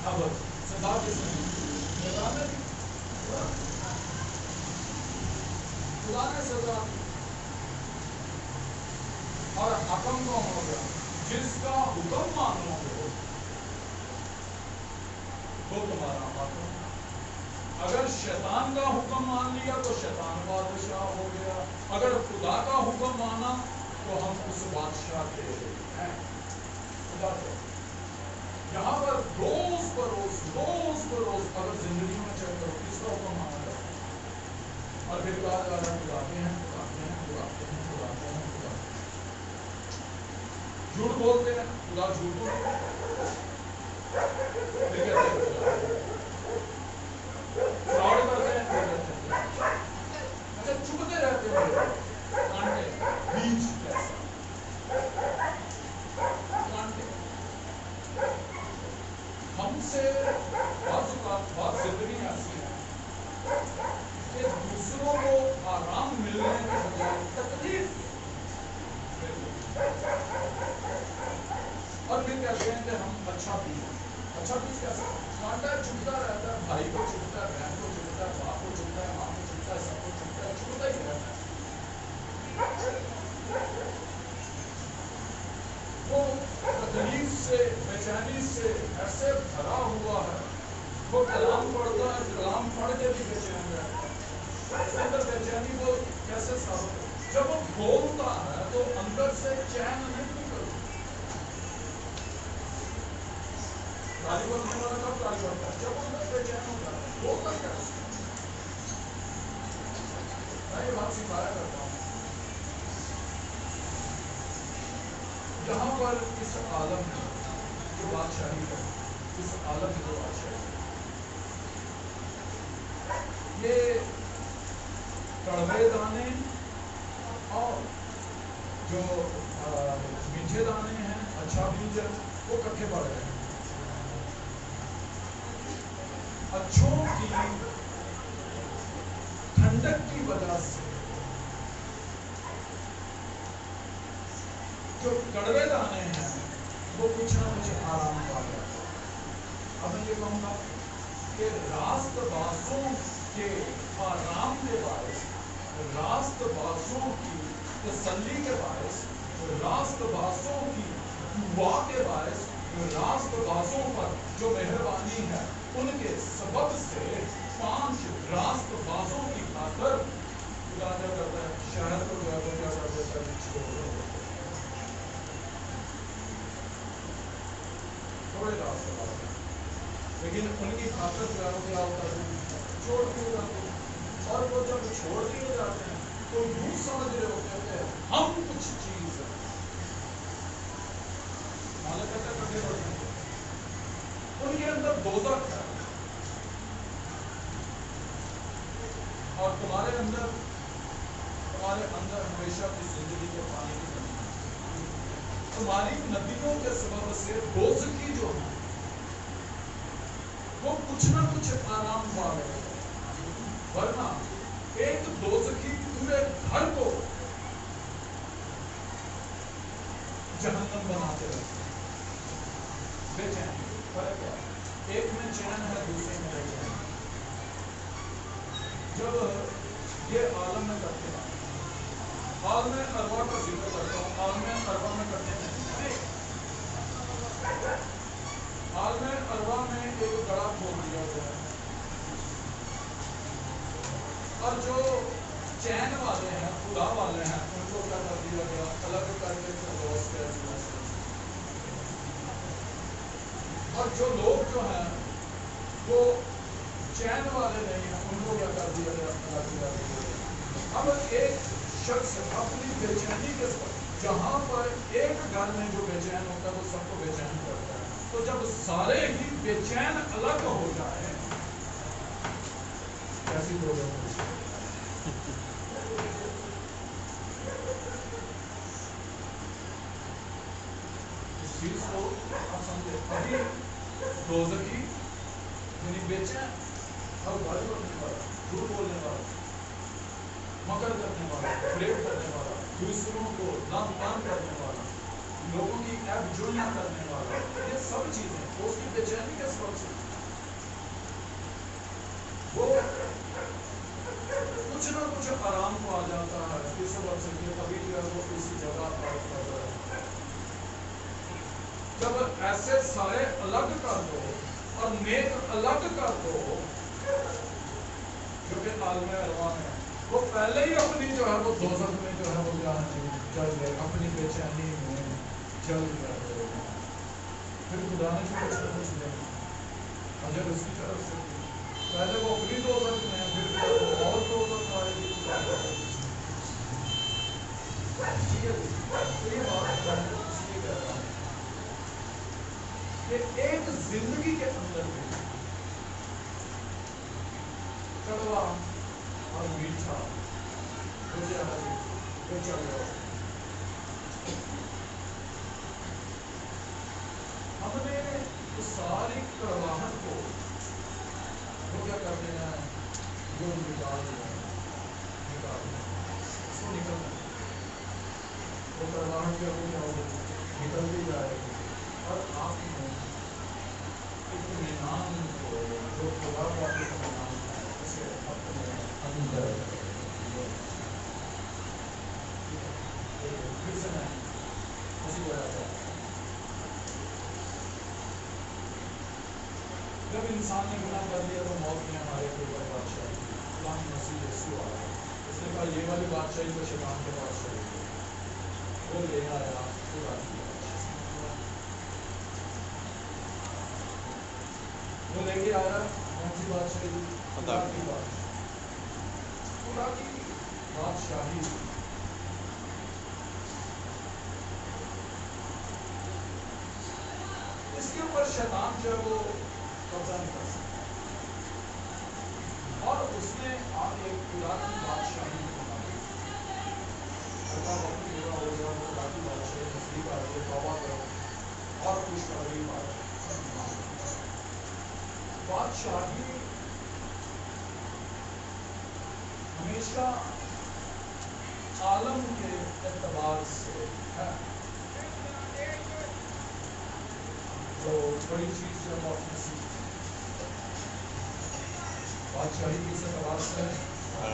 اب سزا کس نے دی؟ شیطان نے دی. خدا نے سزا دی. اور حکم کون ہو گیا؟ جس کا حکم مانو گے وہ تمہارا حکم. اگر شیطان کا حکم مان لیا تو شیطان بادشاہ ہو گیا. اگر خدا کا حکم مانا تو ہم اس بادشاہ کے ہیں. خدا کے یہاں پر روز بروز اگر زندگی میں چیک کرو کس کا حکم مانا جاتا ہے اور پھر کہا جا رہا ہے خداتے ہیں. جھوٹ بولتے ہیں خدا جھوٹ بولتے ہیں. فراڈ کرتے ہیں اچھا چبھتے رہتے ہیں کانٹے بیج کیسا کانٹے. ہم سے بات زندگی ایسی ہے کہ دوسروں کو آرام ملنے کے بجائے تکلیف اور پھر کہتے ہیں کہ ہم اچھا پیس کیسا کانٹا چبھتا رہتا ہے. بھائی کو چبھتا ہے, بہن کو چبھتا ہے, باپ کو چبھتا ہے, ماں کو چبھتا ہے, سب کو چبھتا ہے, چبھتا ہی رہتا ہے. وہ تکلیف سے بے چینی سے ایسے بھرا ہوا ہے. وہ کلام پڑھتا ہے, کلام پڑھ کے بھی بے چین رہتا ہے. اس کے اندر بے چینی وہ کیسے ثابت ہے؟ جب وہ بولتا ہے تو اندر سے چین نہیں نکلتا. تالی بولنے والا کب تالی بولتا ہے؟ جب اندر بے چین ہوتا ہے. بولتا کیا ہے؟ میں یہ بات سکھایا کرتا ہوں. یہاں پر اس عالم میں جو بادشاہی ہے, اس عالم میں جو بادشاہی ہے, یہ کڑوے دانے اور جو میٹھے دانے ہیں, اچھا بیج ہے, وہ کٹھے پڑ رہے ہیں. اچھوں کی ٹھنڈک کی وجہ سے جو کڑوے دانے ہیں وہ کچھ نہ کچھ آرام پا گیا. اب میں یہ کہوں گا کہ راست بازوں کے آرام کے باعث, راست بازوں کی تسلی کے باعث, راست بازوں کی دعا کے باعث, راست بازوں پر جو مہربانی ہے ان کے سبب سے 5 راست بازوں کی خاطر خدا کیا کرتا ہے, شہر کو جو ہے وہ کیا کر دیتا ہے, چھوڑ دیتا ہے. تھوڑے راست باز ہیں لیکن ان کی خاطر جو ہے وہ کیا ہوتا ہے, چھوڑ دیے جاتے ہیں. اور وہ جب چھوڑ دیے جاتے ہیں تو یوں سمجھ رہے ہوتے ہیں ہم کچھ چیز ہے. مالک کہتا ہے کٹھے پڑتے ہیں, ان کے اندر دوزخ ہے اور تمہارے اندر ہمیشہ کی زندگی کے پانی کی کمی ہے. تمہاری ندیوں کے سبب سے دوزخی جو ہے وہ کچھ نہ کچھ آرام پا رہے ہیں. ورنہ ایک دوزخی پورے گھر کو جہنم بناتے رہتے ہیں. بے چین فرق کیا ہے؟ ایک میں چین ہے, دوسرے میں بے چین. جب یہ عالم میں کرتے ہیں, عالم ارواح کا ذکر کرتا ہوں, عالم ارواح میں کرتے ہیں, عالم ارواح میں ایک گڑھا کھول دیا گیا ہے اور جو چین والے ہیں, خدا والے ہیں, ان کو کیا کر دیا گیا, الگ کر کے فردوس کہہ دیا. اور جو لوگ جو ہیں وہ چین والے نہیں ہیں, ان کو کیا کر دیا گیا, الگ کر دیا گیا. اب ایک شخص اپنی بے چینی کے ساتھ, جہاں پر ایک گھر میں جو بے چین ہوتا ہے وہ سب کو بے چین کرتا ہے, تو جب سارے ہی بے چین الگ ہو جائے کیسی ہو جائے. اس چیز کو آپ سمجھے. ابھی دوزخی بے چین ہر بھائی کرنے والا، جھوٹ بولنے والا، مکر کرنے والا، فریب کرنے والا، دوسروں کو دم پان کرنے والا، لوگوں کی ایب جوئیاں کرنے والا، یہ سب چیزیں اس کی بے چینی کے سبب سے وہ کچھ نہ کچھ آرام کو آ جاتا ہے اس سبب سے کہ ابھی جو ہے وہ اسی جگہ پر ہے۔ جب ایسے سارے الگ کر دو اور نیک الگ کر دو جو کہ عالم ارواح ہے، وہ پہلے ہی اپنی جو ہے وہ دوزخ میں جو ہے وہ جل گئے، اپنی بے چینی میں جل گئے، پھر خدا نے کچھ دیا اجر اس کی طرف سے پہلے وہ اپنی دوزخ میں پھر وہ اور دوزخ آئے گی ٹھیک ہے جی۔ تو یہ بات میں اس لیے کہہ رہا ہوں کہ ایک زندگی کے اندر میں کڑوا اور میٹھا ہو جائے وہ چل رہا ہے۔ ہم نے اس ساری کڑواہٹ کو وہ کیا کرتے ہیں جو نکال دیا اس کو نکلنا وہ کڑواہٹ کیا ہو جاؤ نکلتی جائے گی اور آپ نے اطمینان کو جو خدا کا اطمینان ہے اسے اپنے اندر پھر سے میں اسی طرح سے جب انسان نے گناہ کر دیا تو موت نے ہمارے اوپر بادشاہی غلام مسیح یسوع آیا، اس نے کہا یہ والی بادشاہی تو شیطان کے بادشاہی وہ لے آیا خدا کی بادشاہی، وہ لے کے آیا کون سی بادشاہی؟ خدا کی بادشاہی، خدا کی بادشاہی۔ اس کے اوپر شیطان جو ہے وہ قبضہ نہیں کر سکتا، اور اس نے آپ ایک خدا کی بادشاہی بنا دی، وقت پورا ہو گیا خدا کی بادشاہی نزدیک آ گئی، توبہ کرو اور خوشخبری پاؤ۔ بادشاہی ہمیشہ عالم کے اعتبار سے ہے، تو بڑی چیز جو ہے اپنے سیکھ بادشاہی کس اعتبار سے ہے؟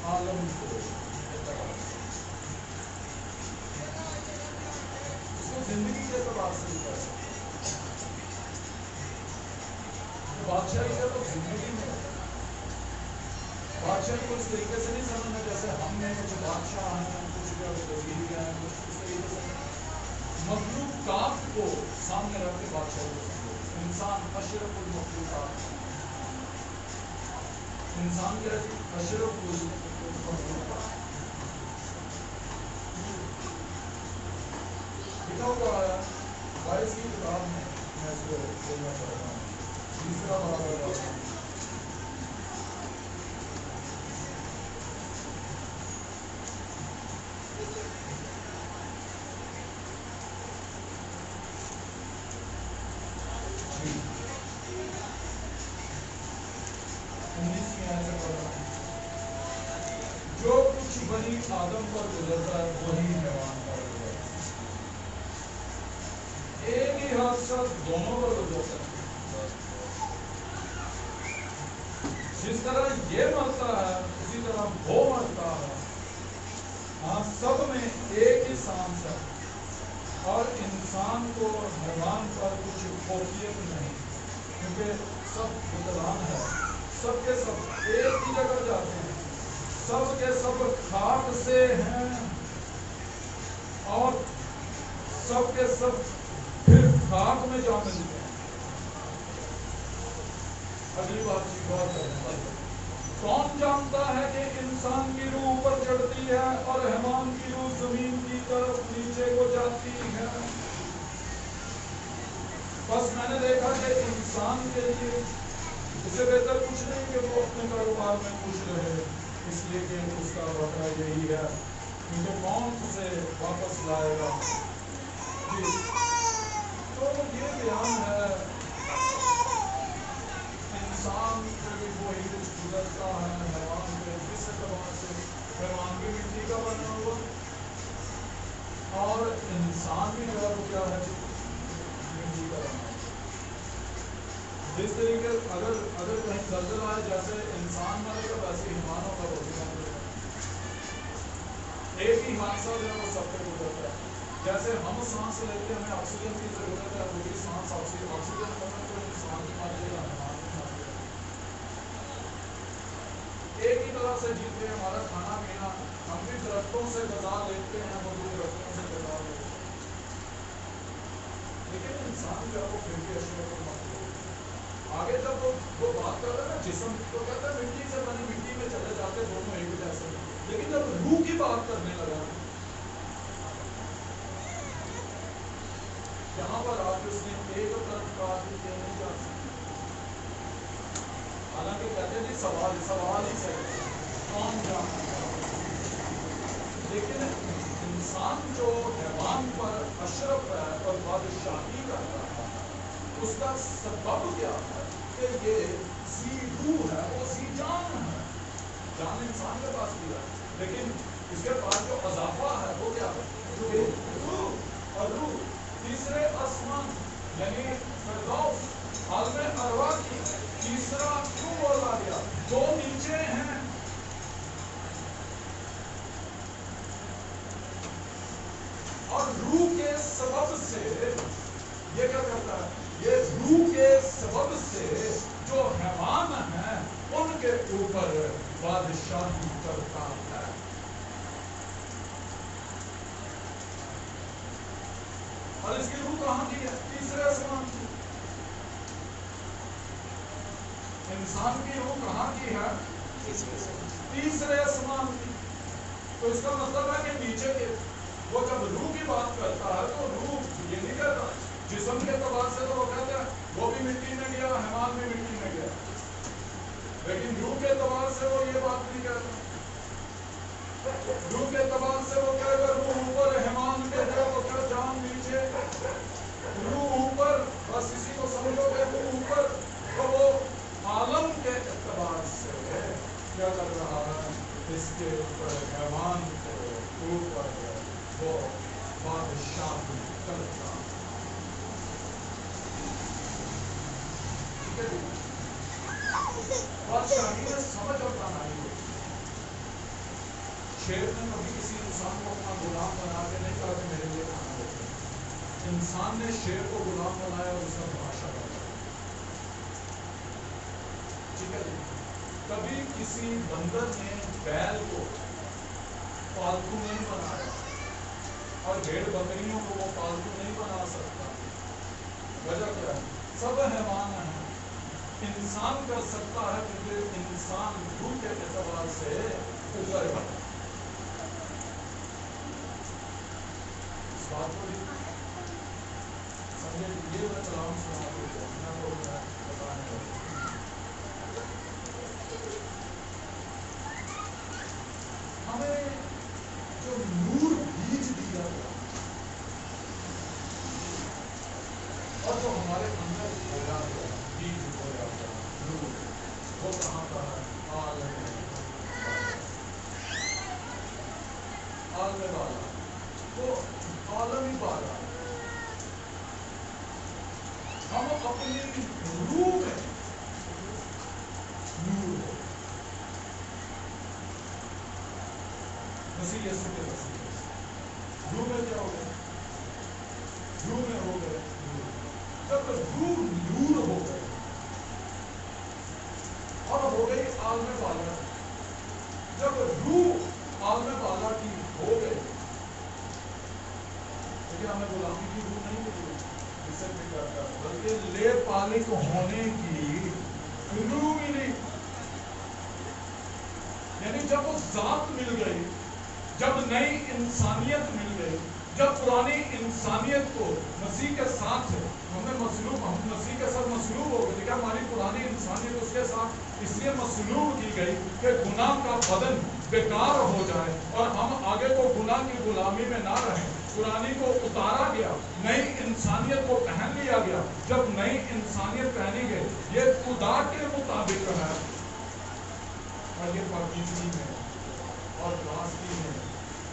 عالم کو اعتبار سے، اس کو زندگی کے اعتبار سے بھی کر سکتے بادشاہی ہے تو زندگی میں بادشاہی کو اس طریقے سے نہیں سمجھنا جیسے ہم نے کچھ بادشاہ ہیں کچھ وزیر ہیں کچھ اس طریقے سے مخلوقات کو سامنے رکھ کے بادشاہی کو سمجھو۔ انسان اشرف المخلوقات، انسان کیا ہے؟ اشرف المخلوقات لکھا ہوا ہے بائیس کی کتاب میں، میں اس کو بولنا چاہتا ہوں تیسرا باب ہے۔ جو کچھ بنی آدم پر گزرتا ہے وہی حیوان پر گزرتا ہے، ایک ہی حادثہ دونوں پر گزرتا ہے، جس طرح یہ مرتا ہے اسی طرح وہ مرتا ہے، ہاں سب میں ایک ہی سانس ہے، اور انسان کو حیوان پر کچھ فوقیت نہیں، کیونکہ سب بطلان ہے، سب کے سب ایک ہی جگہ جاتے ہیں، سب کے سب خاک سے ہیں، اور سب کے سب پھر خاک میں جا ملتے ہیں۔ اگلی بات چیت غور کرنے والی، کون جانتا ہے کہ انسان کی روح اوپر چڑھتی ہے اور حیوان کی روح زمین کی طرف نیچے کو جاتی ہے؟ بس میں نے دیکھا کہ انسان کے لیے اس سے بہتر کچھ نہیں کہ وہ اپنے کاروبار میں خوش رہے، اس لیے کہ اس کا وقت یہی ہے، کیونکہ کون اسے واپس لائے گا۔ جی تو یہ بیان ہے انسان پہ بھی وہی کچھ گزرتا ہے حیوان پہ جس اعتبار سے حیوان بھی مٹی کا بنا ہوا اور انسان بھی جو ہے وہ کیا ہے مٹی کا بنا ہوا. جس طریقے اگر کہیں زلزلہ ہے جیسے انسان مرے گا ویسے ایمانوں کا وہ بھی مرے گا. ایک ہی حادثہ جو ہے وہ سب پہ گزرتا ہے. جیسے ہم سانس لیتے ہیں ہمیں آکسیجن کی ضرورت ہے وہی سانس آکسیجن کرنا تو انسان بھی مر جائے گا حیوان بھی مر جائے گا. ایک ہی طرح سے جیتے ہیں. ہمارا کھانا پینا ہم بھی درختوں سے غذا لیتے ہیں وہ بھی درختوں سے غذا لیتے ہیں لیکن انسان جو ہے وہ پھر بھی اشیاء کو مخلوق آگے جب وہ بات کر رہے ہیں نا جسم تو کہتا ہے مٹی سے بنے مٹی میں چلے جاتے دونوں ایک جیسے. لیکن جب روح کی بات کرنے لگا یہاں پر آج اس نے ایک طرف کہا کہ یہ نہیں جا سکتے. حالانکہ کہتے ہیں سوال ہی صحیح کون جانا ہے. لیکن انسان جو حیوان پر اشرف ہے اور بادشاہی کرتا ہے اس کا سبب کیا ہے کہ یہ ذی روح ہے وہ ذی جان ہے. جان انسان کے پاس بھی ہے لیکن اس کے پاس جو اضافہ ہے وہ کیا ہے روح اور روح. تیسرے آسمان یعنی فردوس عالم ارواح کی تیسرا کیوں بولا گیا؟ دو نیچے ہیں اور روح کے سبب سے یہ کیا کرتا ہے؟ یہ روح کے سبب سے جو حیوان ہیں ان کے اوپر بادشاہی کرتا ہے. اور اس کی روح کہاں کی ہے؟ تیسرے آسمان کی. انسان کی روح کہاں کی ہے؟ تیسرے آسمان کی. تو اس کا مطلب ہے کہ نیچے کے وہ جب روح کی بات کرتا ہے تو روح یہ نہیں کہتا جسم کے اعتبار سے تو وہ کہتا ہے وہ بھی مٹی میں گیا حیوان بھی مٹی میں گیا لیکن روح کے اعتبار سے وہ یہ بات نہیں کہتا. روح کے اعتبار سے وہ کہے گا روح اوپر حیوان کے ہے وہ کیا جان نیچے روح اوپر بس اسی کو سمجھو گے روح اوپر تو وہ عالم کے اعتبار سے کیا کر رہا ہے اس کے اوپر حیوان کے اوپر وہ بادشاہی کرتا ہے. ٹھیک ہے جی. بادشاہی میں سمجھ اور دانائی ہوتی ہے. شیر نے کبھی کسی انسان کو اپنا غلام بنا کے نہیں کہا کہ میرے لیے کھانا دیتے. انسان نے شیر کو غلام بنایا اور اس کا تماشا کرا. ٹھیک ہے جی. کبھی کسی بندر نے بیل کو پالتو نہیں بنایا اور بھیڑ بکریوں کو وہ پالتو نہیں بنا سکتا. وجہ کیا ہے؟ سب حیوان ہیں. انسان کر سکتا ہے کیونکہ انسان روح کے اعتبار سے اوپر ہے. اس بات کو بھی سمجھے. یہ میں کلام سنا تو بتانے لگا. ہمیں جو نور بیج دیا گیا اور جو ہمارے اندر بویا گیا بیج بویا گیا نور وہ کہاں کا ہے؟ عالم والا وہ عالمی والا. ہم اپنی روح میں نور ہو مسیح یسوع کے وسیلے روح میں کیا ہو گئے؟ روح میں ہو گئے نور. جب روح نور ہو گئے اور ہو گئی عالم والا. جب روح عالم والا کی ہو گئی لیکن ہمیں غلامی کی روح نہیں ملی اس سے فکر کرتا بلکہ لے پالک ہونے کی روح ملی. یعنی جب وہ ذات مل گئی جب نئی انسانیت مل گئی جب پرانی انسانیت کو مسیح کے ساتھ ہم مسیح کے ساتھ مصلوب ہو گئے. دیکھا ہماری پرانی انسانیت اس کے ساتھ اس لیے مصلوب کی گئی کہ گناہ کا بدن بیکار ہو جائے اور ہم آگے کو گناہ کی غلامی میں نہ رہیں. پرانی کو اتارا گیا، نئی انسانیت کو پہن لیا گیا. جب نئی انسانیت پہنی گئی، یہ خدا کے مطابق ہے، اور یہ پاکیزگی میں اور راستی میں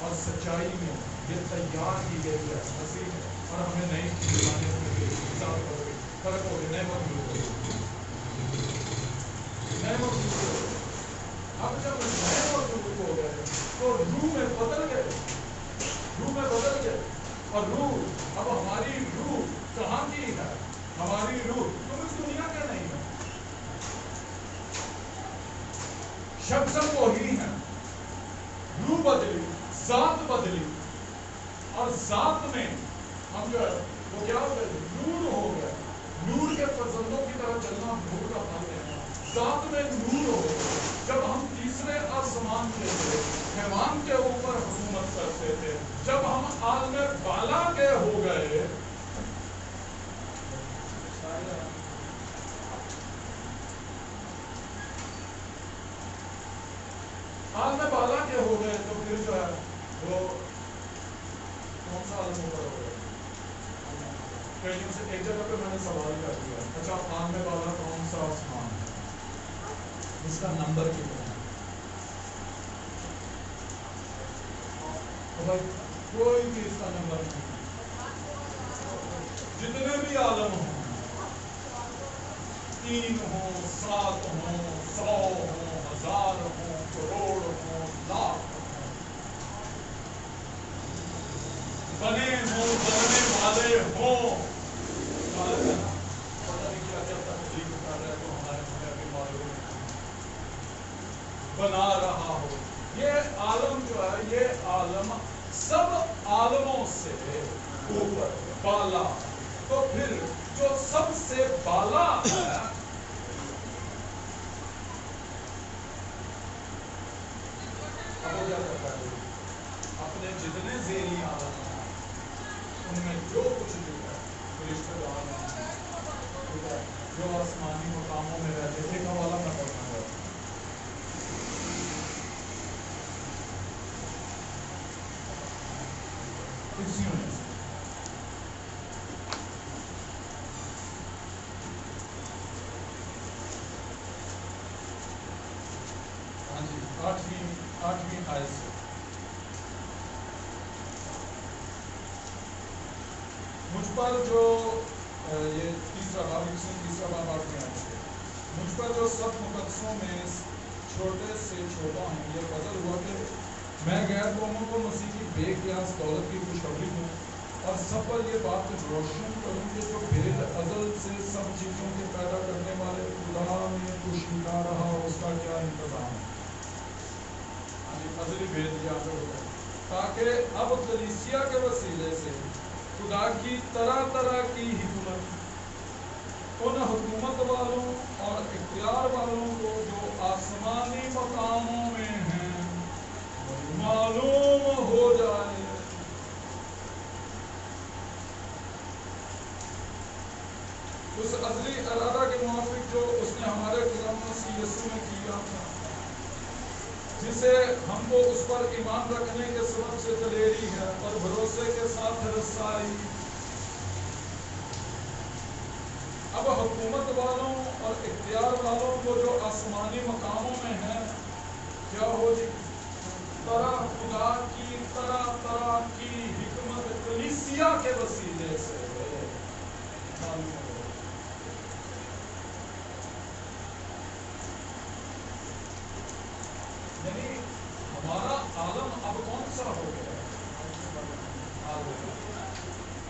اور سچائی میں یہ تیار کی گئی ہے مسیح میں، اور ہمیں نئی انسانیت میں حساب ہو گئی، فرق ہو گئی، نئے مخلوق ہو گئی، نئے مخلوق ہو گئے. اب جب نئے مخلوق ہو گئے تو روح میں بدل گئے، روح میں بدل گئے. اور روح، اب ہماری روح کہاں کی ہے؟ ہماری روح تم اس دنیا کے نہیں ہے. شخص وہی ہے، روح بدلی، ذات بدلی، اور ذات میں ہم جو ہے وہ کیا ہو گئے؟ نور ہو گئے. نور کے فرزندوں کی طرح چلنا نور کا پھل ہے. ذات میں نور ہو گئے. جب ہم تیسرے آسمان کے تھے، حیوان کے اوپر حکومت کرتے تھے، جب ہم عالم بالا کے ہو گئے، عالم بالا کے ہو گئے، تو پھر جو ہے وہ کون سا عالم اوپر ہو گئے؟ کہیں سے ایک جگہ پہ میں نے سوال کر دیا، اچھا عالم بالا کون سا آسمان ہے؟ اس کا نمبر کتنا ہے؟ بھائی کوئی بھی اس کا نمبر نہیں. جتنے بھی عالم ہوں، 3 ہوں، 7 ہوں، 100 ہوں، 1000 ہوں، کروڑ ہوں، لاکھ ہوں، بنے ہوں، بننے والے ہوں، پتہ نہیں کیا کیا تحقیق کر رہے تو ہمارے مطلب معلوم بنا رہا ہو. یہ عالم جو ہے، یہ عالم سب عالموں سے اوپر بالا. تو پھر جو سب سے بالا ہے، اب وہ کیا کرتا ہے؟ اپنے جتنے ذیلی عالم ہیں ان میں جو کچھ بھی ہے، رشتہ دار ہیں، جو آسمانی مقاموں میں رہتے تھے، ایک حوالہ میں پڑھنا ہے. ہاں جی، 8ویں آیت سے. مجھ پر جو یہ تیسرا باب 8ویں آیت سے، مجھ پر جو سب مقدسوں میں چھوٹے سے چھوٹا ہوں، یہ فضل ہوا کہ میں غیر قوموں کو مسیح کی بے قیاس دولت کی خوشخبری دوں، اور سب پر یہ بات روشن کروں کہ جو بھید ازل سے سب چیزوں کے پیدا کرنے والے خدا میں پوشیدہ رہا، اس کا کیا انتظام ہے. ازلی بھید یہاں پہ ہوتا ہے، تاکہ اب کلیسیا کے وسیلے سے خدا کی طرح طرح کی حکمت ان حکومت والوں اور اختیار والوں کو جو آسمانی مقاموں میں ہیں معلوم ہو جائے. اس ازلی ارادہ کے موافق جو اس نے ہمارے خدا مسیح یسوع میں کیا تھا، جسے ہم کو اس پر ایمان رکھنے کے سبب سے دلیری ہے اور بھروسے کے ساتھ رسائی. اب حکومت والوں اور اختیار والوں کو جو آسمانی مقاموں میں ہیں، کیا ہو جی؟ طرح خدا کی طرح طرح کی حکمت کلیسیا کے وسیلے سے معلوم ہو. یعنی ہمارا عالم اب کون سا ہو گیا؟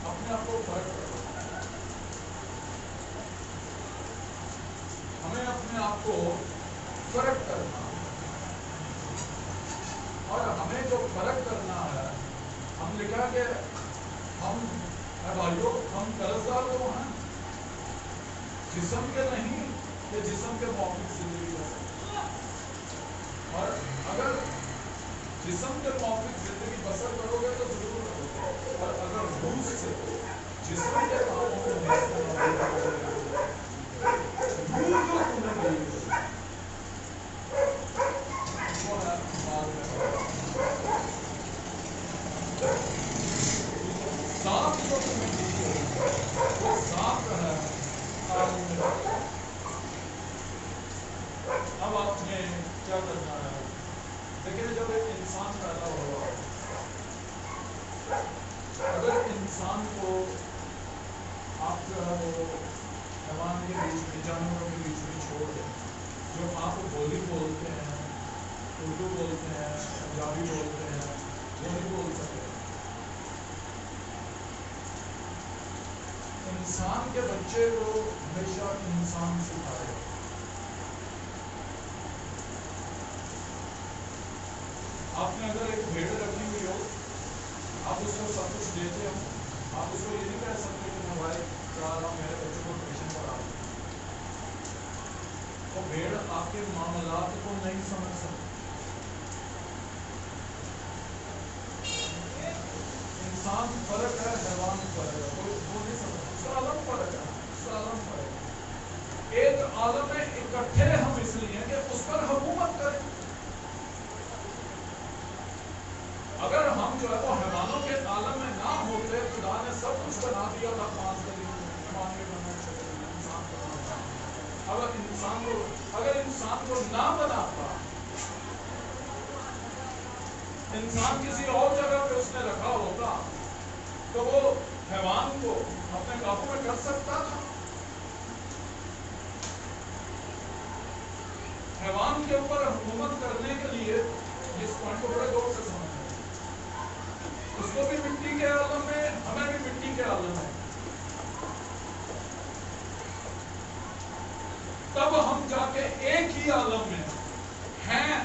اپنے آپ کو فرق کرو. ہمیں اپنے آپ کو فرق کرنا، اور ہمیں جو فرق کرنا ہے، ہم لکھا کہ ہم بھائیوں ہم قرضدار تو ہیں، جسم کے نہیں کہ جسم کے موقف زندگی کر سکتے. اور اگر جسم کے موقف زندگی بسر کرو گے تو ضرور کرو گے، اور اگر روح سے جسم کے کاموں کو روح جو تمہیں ملی وہ ہے کیا کرنا ہے. لیکن جب ایک انسان پیدا ہوا، اگر انسان کو آپ جو ہے وہ حیوان کے بیچ میں، جانوروں کے بیچ میں چھوڑ دیں، جو آپ بولی بولتے ہیں، اردو بولتے ہیں، پنجابی بولتے ہیں، وہ نہیں بول سکتے. انسان کے بچے کو ہمیشہ انسان سکھائے. آپ نے اگر ایک بھیڑ رکھی ہوئی ہو، آپ اس کو سب کچھ دیتے ہو، آپ اس کو یہ نہیں کہہ سکتے کہ میں بھائی چاہ رہا ہوں میرے بچے کو ٹیوشن پڑھا دوں. وہ بھیڑ آپ کے معاملات کو نہیں سمجھ سکتی. انسان فرق ہے، حیوان فرق ہے، وہ نہیں سمجھ. اس کا عالم فرق ہے، اس کا عالم فرق ہے. ایک عالم میں اکٹھے ہم اس لیے کہ اس پر حکومت کریں. اگر ہم جو ہے وہ حیوانوں کے عالم میں نہ ہوتے، خدا نے سب کچھ بنا دیا تھا 5 دن حیوان کے بننا چاہیے، انسان بنانا. اگر انسان کو نہ بناتا، انسان کسی اور جگہ پہ اس نے رکھا ہوتا، تو وہ حیوان کو اپنے قابو میں کر سکتا تھا. حیوان کے اوپر حکومت کرنے کے لیے اس پوائنٹ کو بڑے غور سے سمجھنا ہے. اس کو بھی مٹی کے عالم میں، ہمیں بھی مٹی کے عالم میں. تب ہم جا کے ایک ہی عالم میں ہیں،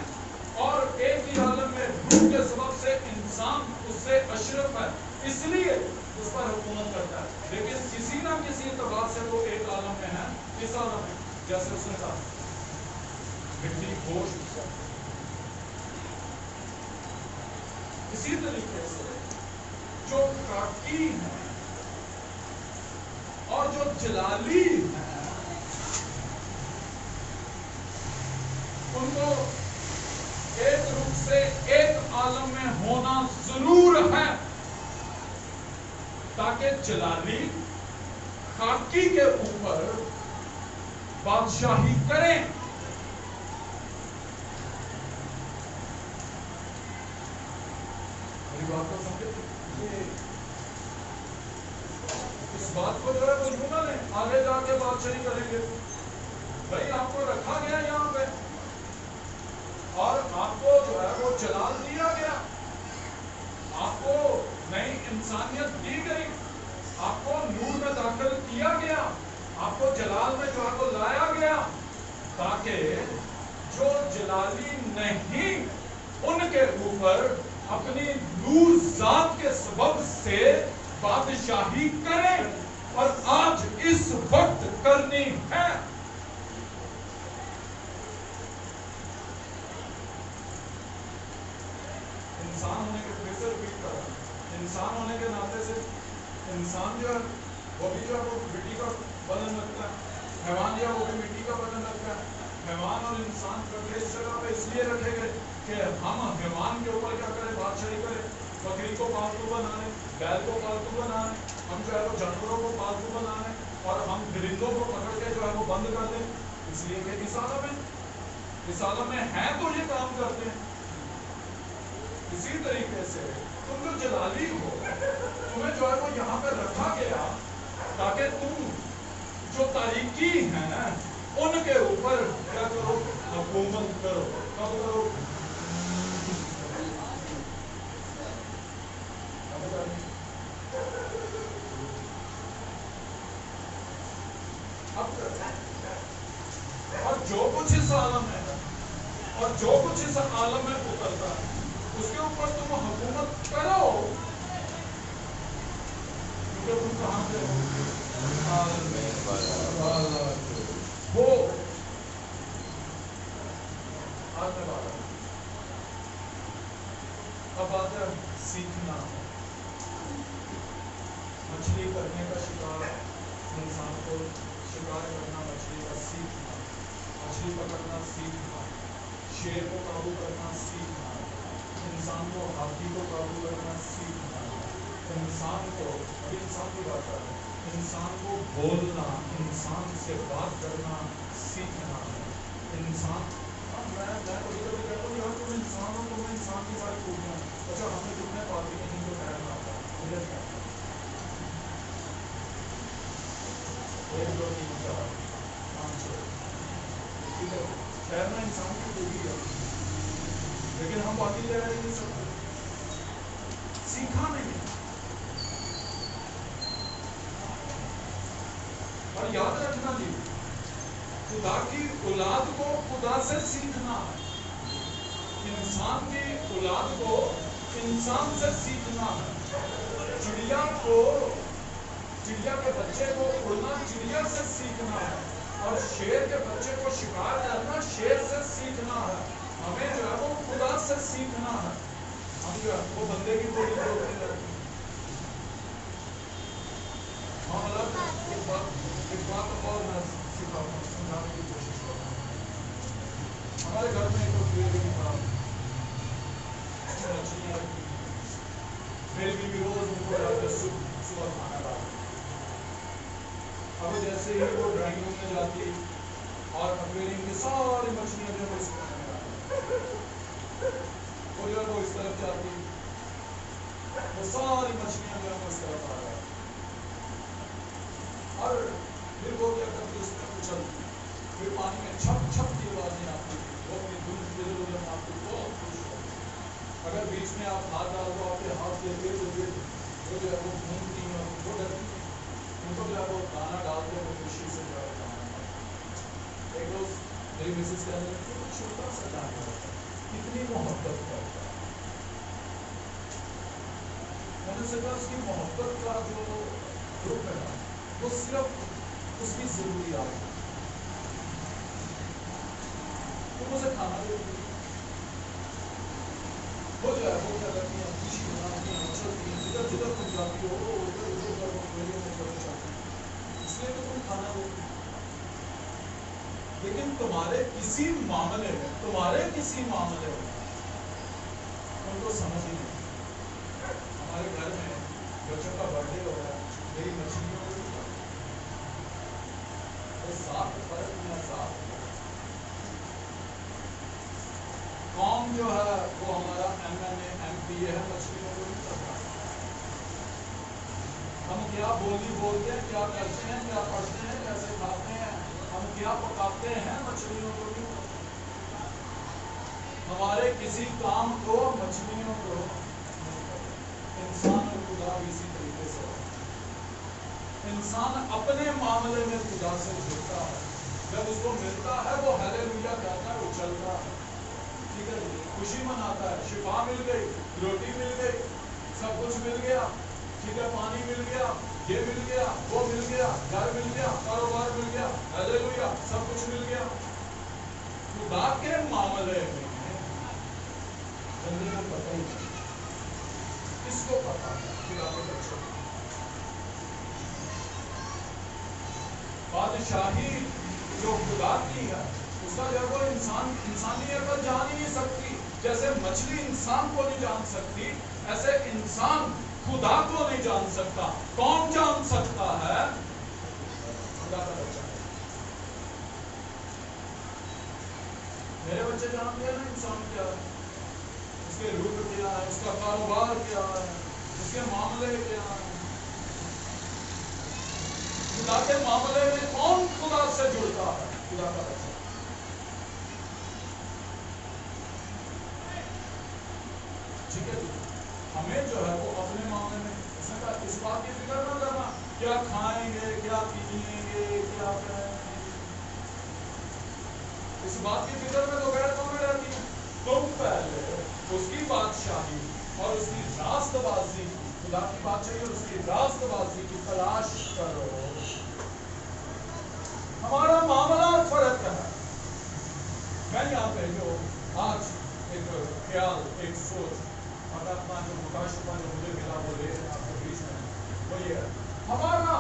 اور ایک ہی عالم میں روح کے سبب سے انسان اس سے اشرف ہے، اس لیے اس پر حکومت کرتا ہے. لیکن کسی نہ کسی اعتبار سے وہ ایک عالم میں ہے. اس عالم میں جیسے اس نے کہا مٹی گوشت، اسی طریقے سے جو خاکی ہیں اور جو جلالی ہیں، ان کو ایک روح سے ایک عالم میں ہونا ضرور ہے، تاکہ جلالی خاکی کے اوپر بادشاہی کریں. میری بات کو سمجھے؟ اس بات کو جو ہے وہ یوں نہ لیں آگے جا کے بادشاہی کریں گے. بھائی آپ کو رکھا گیا یہاں پہ، اور آپ کو جو ہے وہ جلال دیا گیا، آپ کو نئی انسانیت دی گئی، آپ کو نور میں داخل کیا گیا، آپ کو جلال میں جو ہے وہ لایا گیا، تاکہ جو جلالی نہیں ان کے اوپر اپنی نور ذات کے سبب سے بادشاہی کریں. اور آج اس وقت کرنی ہے. انسان ہونے کے، پھر سے ریپیٹ کر رہا ہوں، انسان ہونے کے ناطے سے انسان جو ہے وہ بھی جو ہے وہ مٹی کا بدن رکھتا ہے، حیوان جو ہے وہ بھی مٹی کا بدن رکھتا ہے. حیوان اور انسان کو اس جگہ پہ اس لیے رکھے گئے کہ ہم حیوان کے اوپر کیا کریں؟ بادشاہی کریں. بکری کو پالتو بنانے، بیل کو پالتو بنانے، ہم جو ہے وہ جانوروں کو پالتو بنانے، اور ہم درندوں کو پکڑ کے جو ہے وہ بند کر دیں. اس لیے کہ اس عالم میں ہیں تو یہ کام کرتے ہیں. اسی طریقے سے تم جو جلالی ہو، تمہیں جو ہے وہ یہاں پہ رکھا گیا تاکہ تم جو تاریکی ہیں ان کے اوپر کیا کرو؟ حکومت کرو. کب کرو؟ اور جو کچھ اس عالم میں ہے، اور جو کچھ اس عالم میں اترتا ہے، اس کے اوپر تم حکومت کرو. کیونکہ تم کہاں سے ہو؟ وہ آج میں بات ہے. اب بات ہے سیکھنا. مچھلی کرنے کا شکار انسان کو شکار کرنا، مچھلی کا سیکھنا، مچھلی پکڑنا سیکھنا، شیر کو قابو کرنا سیکھنا، انسان کو ہاتھی کو قابو کرنا سیکھنا، انسان کو، ابھی انسان کی بات کر رہے ہیں، انسان کو بولنا، انسان سے بات کرنا سیکھنا. انسان میں تو تیرنا انسان کی خوبی ہے، لیکن ہم باقی تیر نہیں سکتے، سیکھا نہیں۔ اور یاد رکھنا جی، خدا کی اولاد کو خدا سے سیکھنا ہے، انسان کی اولاد کو انسان سے سیکھنا ہے۔ چڑیا کے بچے کو اڑنا چڑیا سے سیکھنا ہے، اور شیر کے بچے کو شکار کرنا شیر سے سیکھنا ہے۔ ہمیں جو ہے وہ خدا سے سیکھنا ہے، ہم جو ہے وہ بندے کی تھوڑی ہوتی ہے۔ ایک بات اور میں سمجھانے کی کوشش کرتا ہوں۔ ہمارے گھر میں ایک بھی تھا، مچھلیاں رکھی، میری بیوی روز ان کو جاتے صبح کھانا ڈالتی۔ اب جیسے ہی وہ ڈرائنگ روم میں جاتی اور ایکویریم کی ساری مچھلیاں جو ہے وہ اس کھانے میں ڈالتی، وہ جو ہے وہ اس طرف جاتی، وہ ساری مچھلیاں جو ہے وہ اس طرف آ جاتی، اور پھر وہ کیا کرتی اس میں اچھلتی، پھر پانی میں چھپ چھپ کی آوازیں آتی، وہ اپنی دھن ادھر ادھر مارتی، بہت خوش ہوتی۔ اگر بیچ میں آپ ہاتھ ڈال دو، آپ کے ہاتھ کے ارد گرد وہ جو ہے وہ گھومتی ہیں، وہ ڈرتی ہیں، ان کو جو ہے وہ دانا ڈالتے ہیں، وہ خوشی سے جو ہے دانا ڈالتے۔ ایک روز میری مسز کہنے لگی کہ چھوٹا سا جانور کتنی محبت کرتا ہے۔ میں نے سوچا اس کی محبت کا جو روپ ہے نا، وہ صرف اس کی ضروریات ہے، تم اسے کھانا دیتی، وہ جو ہے وہ کیا کرتی ہیں، خوشی مناتی ہیں، اچھلتی ہیں، جدھر جدھر تم جاتی ہو وہ ادھر ادھر پر وہ میرے میں چل جاتی ہیں، اس لیے تو تم کھانا دیتی۔ لیکن تمہارے کسی معاملے میں ان کو سمجھ ہی نہیں۔ ہمارے گھر میں بچوں کا برتھ ڈے ہو رہا ہے، میری مچھلیوں کو بھی وہ ذات فرق میں ذات کون جو ہے وہ ہمارا MPA ہے، مچھلیوں کو نہیں کرتا۔ ہم کیا بولی بولتے ہیں، کیا کرتے ہیں، کیا پڑھتے ہیں، کیسے کھاتے ہیں، ہم کیا پکاتے ہیں، مچھلیوں کو نہیں کرتے۔ ہمارے کسی کام کو مچھلیوں کو نہیں کرتے۔ انسان اور خدا بھی اسی طریقے سے ہے۔ انسان اپنے معاملے میں خدا سے جڑتا ہے، جب اس کو ملتا ہے وہ ہیلیلویا کہتا ہے، اچھلتا ہے، ٹھیک ہے، خوشی مناتا ہے، شفا مل گئی، روٹی مل گئی، سب کچھ مل گیا، ٹھیک ہے، پانی مل گیا، یہ مل گیا، وہ مل گیا، گھر مل گیا، کاروبار مل گیا، ہیلیلویا، سب کچھ مل گیا۔ خدا کے معاملے میں بندے کو پتہ ہی نہیں، کس کو پتا ہے خدا کے بچوں کو؟ بادشاہی جو خدا کی ہے اس کا جب وہ انسانی عقل جان ہی نہیں سکتی، جیسے مچھلی انسان کو نہیں جان سکتی، ایسے انسان خدا کو نہیں جان سکتا۔ کون جان سکتا ہے؟ خدا کا بچہ۔ میرے بچے جانتے ہیں نا انسان کیا ہے، اس کے روح کیا ہے، اس کا کاروبار کیا ہے، اس کے معاملے کیا ہے۔ خدا کے معاملے میں کون خدا سے جڑتا ہے؟ خدا کا بچہ۔ ٹھیک ہے جی، ہمیں جو ہے وہ اپنے معاملے میں اس بات کی فکر نہ کرنا کیا کھائیں گے، کیا پیئیں گے، کیا کریں گے، اس بات کی فکر میں تو غیر قومیں رہتی ہیں۔ تم پہلے اس کی بادشاہی اور اس کی راست بازی، خدا کی بادشاہی اور اس کی راست بازی کی تلاش کرو۔ ہمارا معاملہ فرق ہے۔ میں یہاں پہ جو آج ایک خیال، ایک سوچ اور اپنا جو مکاشفہ جو مجھے ملا وہ لے آپ کے بیچ میں، وہ یہ ہے، ہمارا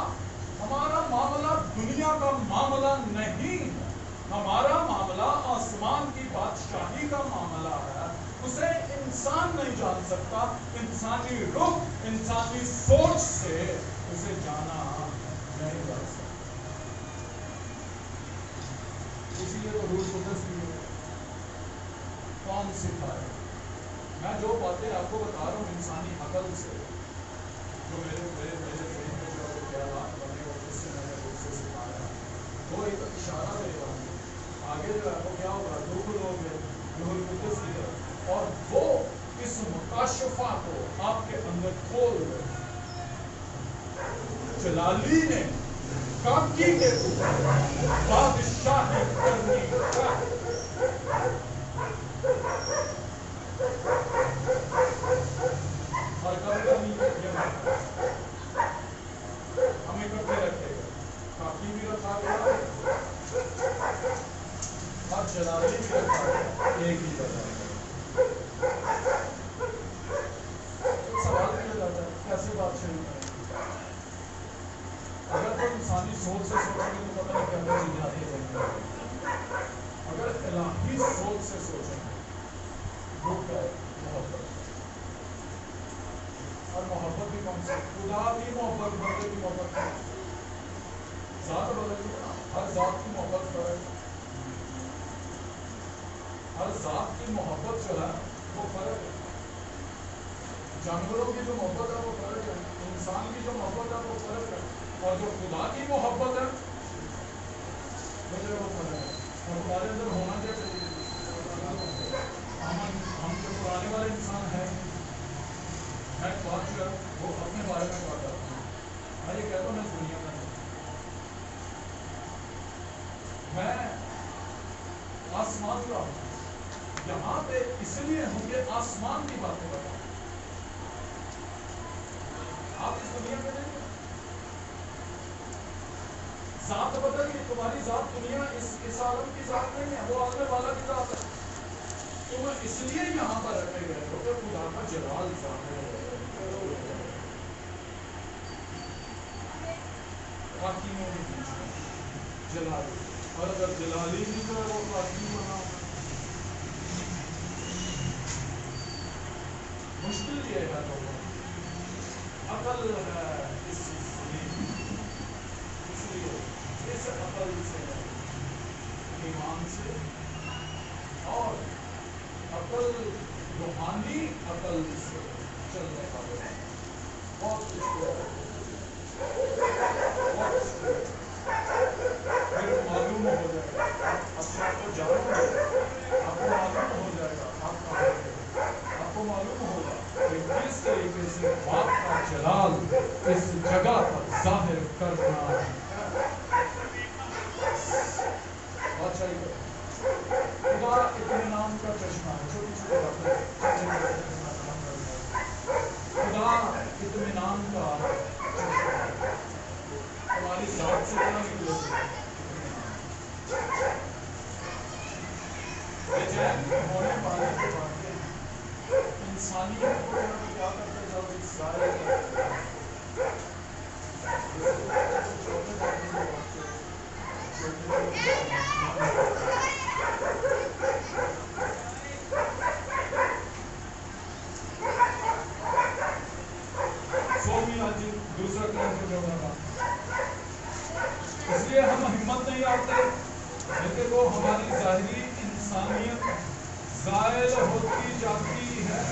معاملہ دنیا کا معاملہ نہیں ہے، ہمارا معاملہ آسمان کی بادشاہی کا معاملہ ہے۔ اسے انسان نہیں جان سکتا، انسانی روح، انسانی سوچ سے اسے جانا نہیں جا سکتا۔ اسی لیے تو روح قدس بھی ہے، کون سکھائے؟ میں جو باتیں آپ کو بتا رہا ہوں انسانی عقل سے، جو میرے ذہن میں جو خیالات بنے اور جس سے میں نے روح سے سکھایا، وہ ایک اشارہ دے رہا ہوں آگے جو ہے وہ کیا ہوگا؟ دخل ہوگے روح القدس کی طرف، اور وہ اس مکاشفہ کو آپ کے اندر کھول دے. جلالی نے کاکی کے اوپر بادشاہی کرنی ہے. اور کبھی یہ ہمیں اکٹھے رکھے گا. کاکی بھی رکھا گیا اور جلالی بھی رکھا گیا، ایک ہی جگہ. سوال کیا جاتا ہے کیسے بادشاہی کریں؟ اگر تو انسانی سوچ سے سوچیں گے تو پتہ نہیں کیا چیزیں آتی ہیں. اگر الہی سوچ سے سوچیں گے وہ کیا ہے؟ محبت. اور محبت بھی کون سی؟ خدا کی محبت، بندے کی محبت ہے. ذات بدل گئی نا، ہر ذات کی محبت فرق ہے. ہر ذات کی محبت جو ہے وہ فرق ہے. جانوروں کی جو محبت ہے وہ فرق ہے، انسان کی جو محبت ہے وہ فرق ہے، اور جو خدا کی محبت ہے وہ جو فرق ہے. اور ہمارے اندر ہونا کیا چاہیے؟ ہم جو پرانے والے انسان ہیں، میں بات جو ہے وہ اپنے بارے میں بات کرتا ہوں. میں یہ کہتا ہوں میں اس دنیا میں ہوں، میں آسمان کا ہوں. یہاں پہ اس لیے ہوں کہ آسمان کی باتیں بتاؤں. آپ اس دنیا میں نہیں ہیں. ذات بدل گئی، تمہاری ذات دنیا اس عالم کی ذات نہیں ہے، وہ عالم والا کی ذات ہے. تم اس لیے یہاں پر رکھے گئے ہو کہ خدا کا جلال ظاہر ہے. حاکموں کے بیچ میں جلالی، اور اگر جلالی بھی جو ہے وہ حاکم بنا ہوا. مشکل یہ ہے لوگوں، عقل ہے اس زمین، اس لیے اس عقل سے، ایمان سے، اور عقل روحانی عقل سے چلنے والے بہت کچھ پھر معلوم ہو جائے گا. اپنے آپ کو جانو گے، آپ کو معلوم ہو جائے گا آپ کا، آپ کو معلوم ہوگا کہ کس طریقے سے باپ کا جلال اس جگہ پر ظاہر کرنا ہے. بادشاہی خدا اطمینان کا چشمہ ہے. چھوٹی چھوٹی باتیں خدا اطمینان کا چشمہ ہے. ہماری ذات سے کیا نکلے بے چین ہونے والے کے باتیں انسانیت کو کیا کرتے جاؤ، ظاہر کرتے جاؤ. دوسرا کام جو ہوگا، اس لیے ہم ہمت نہیں آتے لیکن وہ ہماری ظاہری انسانیت زائل ہوتی جاتی ہے،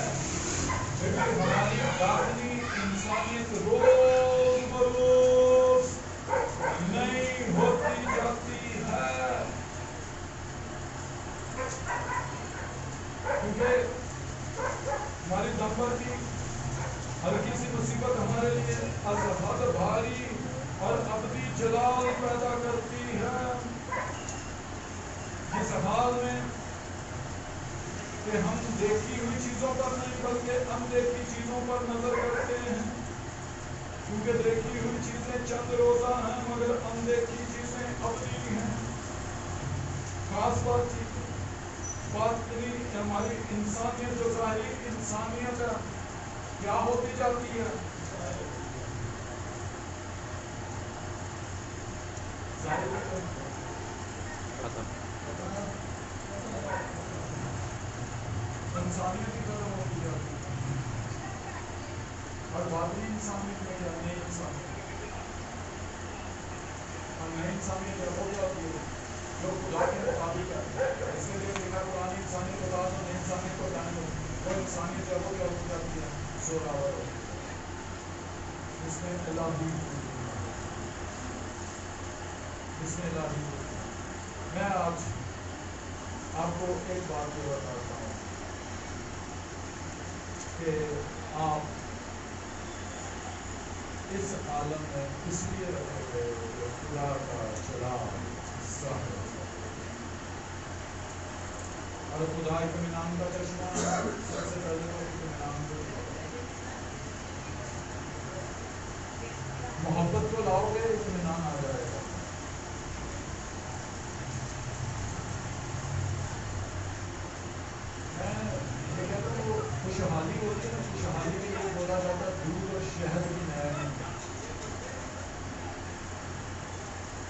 لیکن ہماری باطنی انسانیت روز بروز نہیں ہوتی جاتی ہے. کیونکہ ہماری دمبر کی ہلکی سی مصیبت ہمارے لیے ازحد بھاری اور ابدی جلال پیدا کرتی ہے. اس حال میں کہ ہم دیکھی ہوئی چیزوں پر نہیں بلکہ اندیکھی چیزوں پر نظر کرتے ہیں، کیونکہ دیکھی ہوئی چیزیں چند روزہ ہیں مگر اندیکھی چیزیں ابدی ہیں. خاص بات باطنی ہماری انسانیت جو ظاہری انسانیت ہے کیا ہوتی جاتی ہے؟ انسانیت کی ختم ہوتی جاتی ہے، اور باطنی انسانیت میں یا نئی انسانیت، اور نئی انسانیت وہ کیا ہوتی ہے جو خدا کے مطابق ہے. اس لیے دیکھا پرانی انسانیت کے بعد نئی انسانیت کو جانے وہ انسانیت جب وہ کیا ہوتی جاتی ہے، زوراور ہوتی ہے. اس میں الہی اس میں الہی. میں آج آپ کو ایک بات یہ بتاتا ہوں کہ آپ اس عالم میں اس لیے رکھے گئے کہ خدا کا چلا حصہ ہے اور خدا اطمینان کا چشمہ سب سے پہلے تو اطمینان کو محبت کو لاؤ گے اطمینان آ جائے گا. میں یہ کہتا ہوں وہ خوشحالی ہوتی ہے نا, خوشحالی کے لیے بولا جاتا ہے دودھ اور شہد کی نہر میں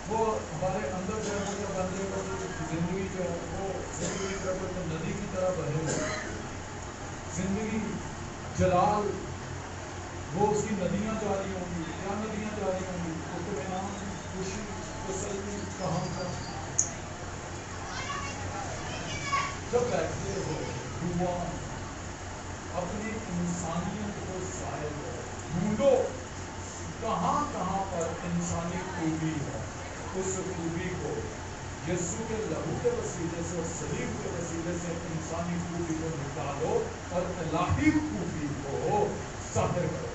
وہ ہمارے اندر جو ہے وہ بندے کو زندگی جو ہے وہ زندگی کا کوئی ندی کی طرح بہے گا. زندگی جلال وہ اس کی ندیاں جاری ہوں گی. کیا ندیاں جاری ہوں گی؟ اطمینان, خوشی, تسلی, کہاں کا جب بیٹھتے ہو دعا اپنی انسانیت کو ظاہر کرو, ڈھونڈو کہاں کہاں پر انسانی خوبی ہے. اس خوبی کو یسوع کے لہو کے وسیلے سے اور صلیب کے وسیلے سے انسانی خوبی کو نکالو اور الہی خوبی کو ظاہر کرو.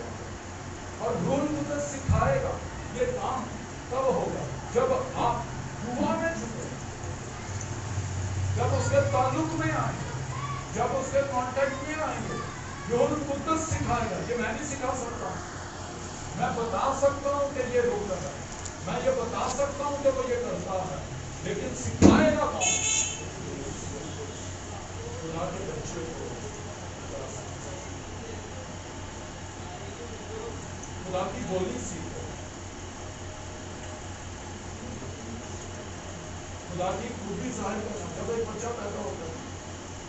اور روح القدس سکھائے گا. یہ کام تب ہوگا جب آپ دعا میں جھکو, جب اس کے تعلق میں آئیں, جب اس کے کانٹیکٹ میں آئیں گے. روح القدس سکھائے گا. یہ میں نہیں سکھا سکتا. میں بتا سکتا ہوں کہ یہ روتا ہے, میں یہ بتا سکتا ہوں کہ وہ یہ کرتا ہے, لیکن سکھائے گا کون؟ خدا کے بچے کو خدا کی بولی سیکھو, خدا کی خوبی ظاہر کرنا. جب ایک بچہ پیدا ہوتا ہے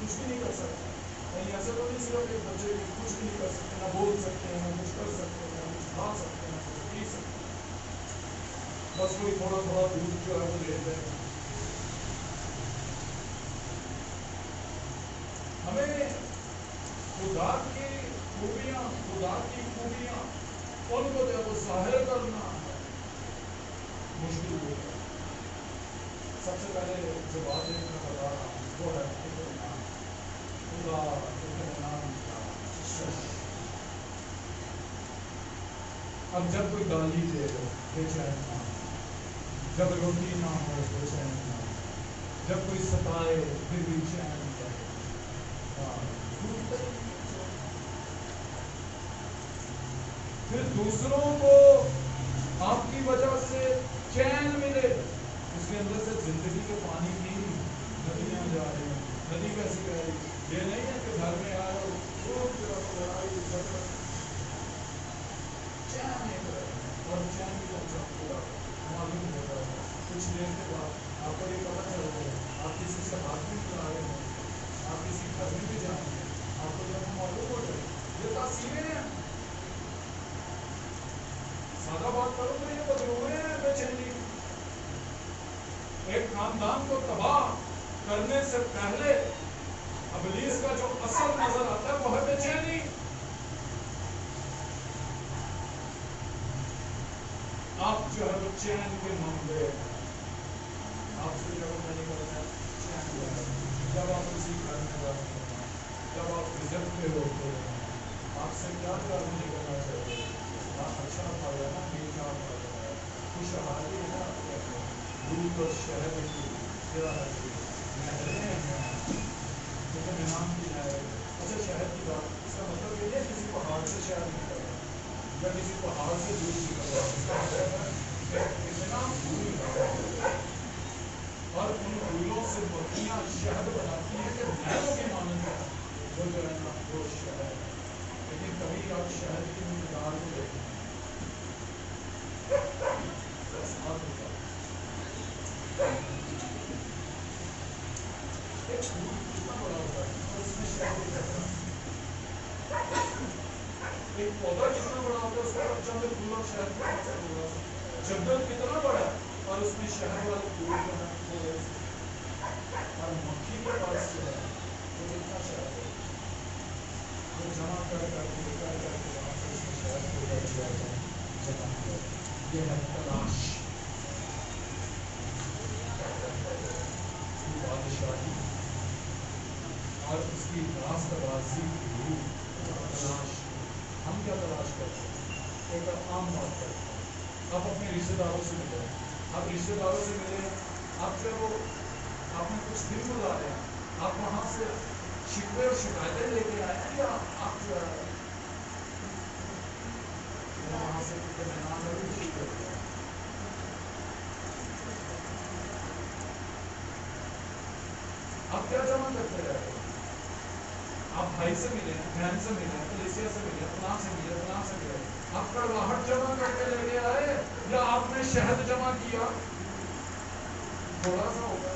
کچھ بھی نہیں کر سکتا, کہیں ایسا تو نہیں صرف ایک بچے کچھ بھی نہیں کر سکتے, نہ بول سکتے ہیں, نہ کچھ کر سکتے ہیں, نہ کچھ کھا سکتے ہیں, نہ کچھ پی سکتے ہیں, بس کوئی تھوڑا تھوڑا دودھ جو ہے وہ دیتے ہیں. ہمیں خدا کی خوبیاں ان کو جب ظاہر کرنا مشکل ہوتا ہے. سب سے پہلے جو بات ایک میں بتا رہا ہوں وہ ہے اطمینان. خدا اطمینان کا شش. اب جب کوئی گالی دے دو بے چین نہ, جب روٹی نہ ہو بے چین نہ, جب کوئی ستائے پھر بھی چین کرے. پھر دوسروں کو آپ کی وجہ سے چین ملے, اس کے اندر سے زندگی کے پانی کی ندیاں جا رہی ہیں. ندی کیسی کہہ رہی, یہ نہیں ہے کہ گھر میں آئے اور خوب لڑائی جھگڑا, چین نہیں کرے. اور چین بھی پورا معلوم ہوتا ہے کچھ دیر کے بعد آپ کو یہ پتہ چل گیا, آپ کسی سے ہاتھ بھی ملا رہے ہیں, آپ کسی گھر میں بھی جائیں گے, آپ کو جب معلوم ہو جائے یہ تاثیریں ہیں. سادہ بات کرو تو یہ بدلوئے ہیں بے چینی. ایک خاندان کو تباہ کرنے سے پہلے ابلیس کا جو اصل نظر آتا ہے وہ ہے بے چینی. آپ جو ہے وہ چین کے معاملے آپ سے جو میں نہیں کرتا چین جو ہے جب آپ کسی گھر میں جاتے ہیں, جب آپ وزٹ پہ ہوتے ہیں, آپ سے کیا نہیں کرنا چاہیے. اچھا پڑا نا, میٹھا پڑا ہے, خوشحالی ہے نا, دودھ اور شہد کی کیا ہے نہریں ہیں, اطمینان کی نہر. اچھا شہد کی بات, اس کا مطلب یہ ہے کسی پہاڑ سے شہد نکل رہا ہے یا کسی پہاڑ سے دودھ نکل رہا ہے. اس کا مطلب ہے کہ اتنا پھول ہے اور ان پھولوں سے بکریاں شہد بناتی ہیں کہ نہروں کی مانند ہے وہ جو ہے نا وہ شہد ہے. لیکن کبھی آپ شہد کی مقدار کو دیکھیں, ایک پھول کتنا بڑا ہوتا ہے اور اس میں شہد کتنا, ایک پودا کتنا بڑا ہوتا ہے اس کا بچہ میں پھول اور شہد کتنا سا ہوگا. جنگل کتنا بڑا ہے اور اس میں شہد والے پھول جو ہے وہ ہے, اور مکھی کے پاس جو ہے وہ کتنا شہد ہے, وہ جمع کر کے وہاں سے اس میں شہد کو کر دیا جمع کر. یہ ہے تلاش کی بادشاہی. اور اس کی راست بازی کی روح تلاش. ہم کیا تلاش کرتے ہیں؟ ایک عام بات کرتے ہیں. آپ اپنے رشتے داروں سے ملے, آپ رشتے داروں سے ملے, آپ جو وہ آپ نے کچھ دن گزارے ہیں, آپ وہاں سے شکوے اور شکایتیں لے کے آئے ہیں, یا آپ جو ہے وہاں سے اطمینان اور خوشی کرتے ہیں؟ آپ کیا جمع کرتے رہتے ہیں؟ آپ بھائی سے ملے, بہن سے ملے, کلیسیا سے ملے, فلاں سے ملے, فلاں سے ملے, آپ کڑواہٹ جمع کر کے لے کے آئے, یا آپ نے شہد جمع کیا؟ تھوڑا سا ہوگا.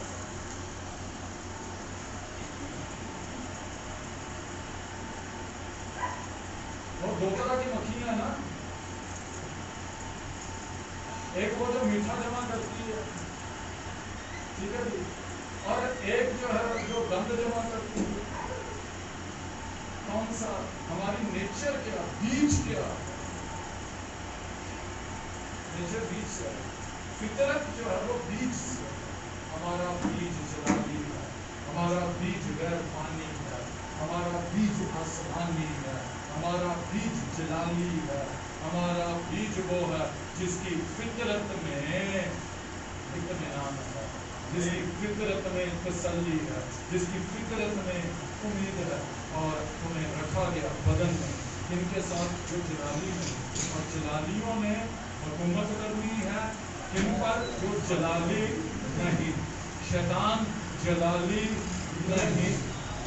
اور دو طرح کی مکھیاں ہیں نا, ایک وہ جو میٹھا جمع کرتی ہے, ٹھیک ہے جی, اور ایک جو ہے جو گند جمع کرتی ہے. کون سا؟ ہماری نیچر کیا, بیج کیا؟ نیچر بیج سے, فطرت جو ہے وہ بیج سے. ہمارا بیج جلالی ہے, ہمارا بیج غیر پانی ہے, ہمارا بیج آسمانی ہے, ہمارا بیج جلالی ہے, ہمارا بیج وہ ہے جس کی فطرت میں اطمینان ہے, جس کی فطرت میں تسلی ہے, جس کی فطرت میں امید ہے, اور انہیں رکھا گیا بدن میں. ان کے ساتھ جو جلالی ہے, اور جلالیوں نے حکومت کرنی ہے ان پر جو جلالی نہیں. شیطان جلالی نہیں,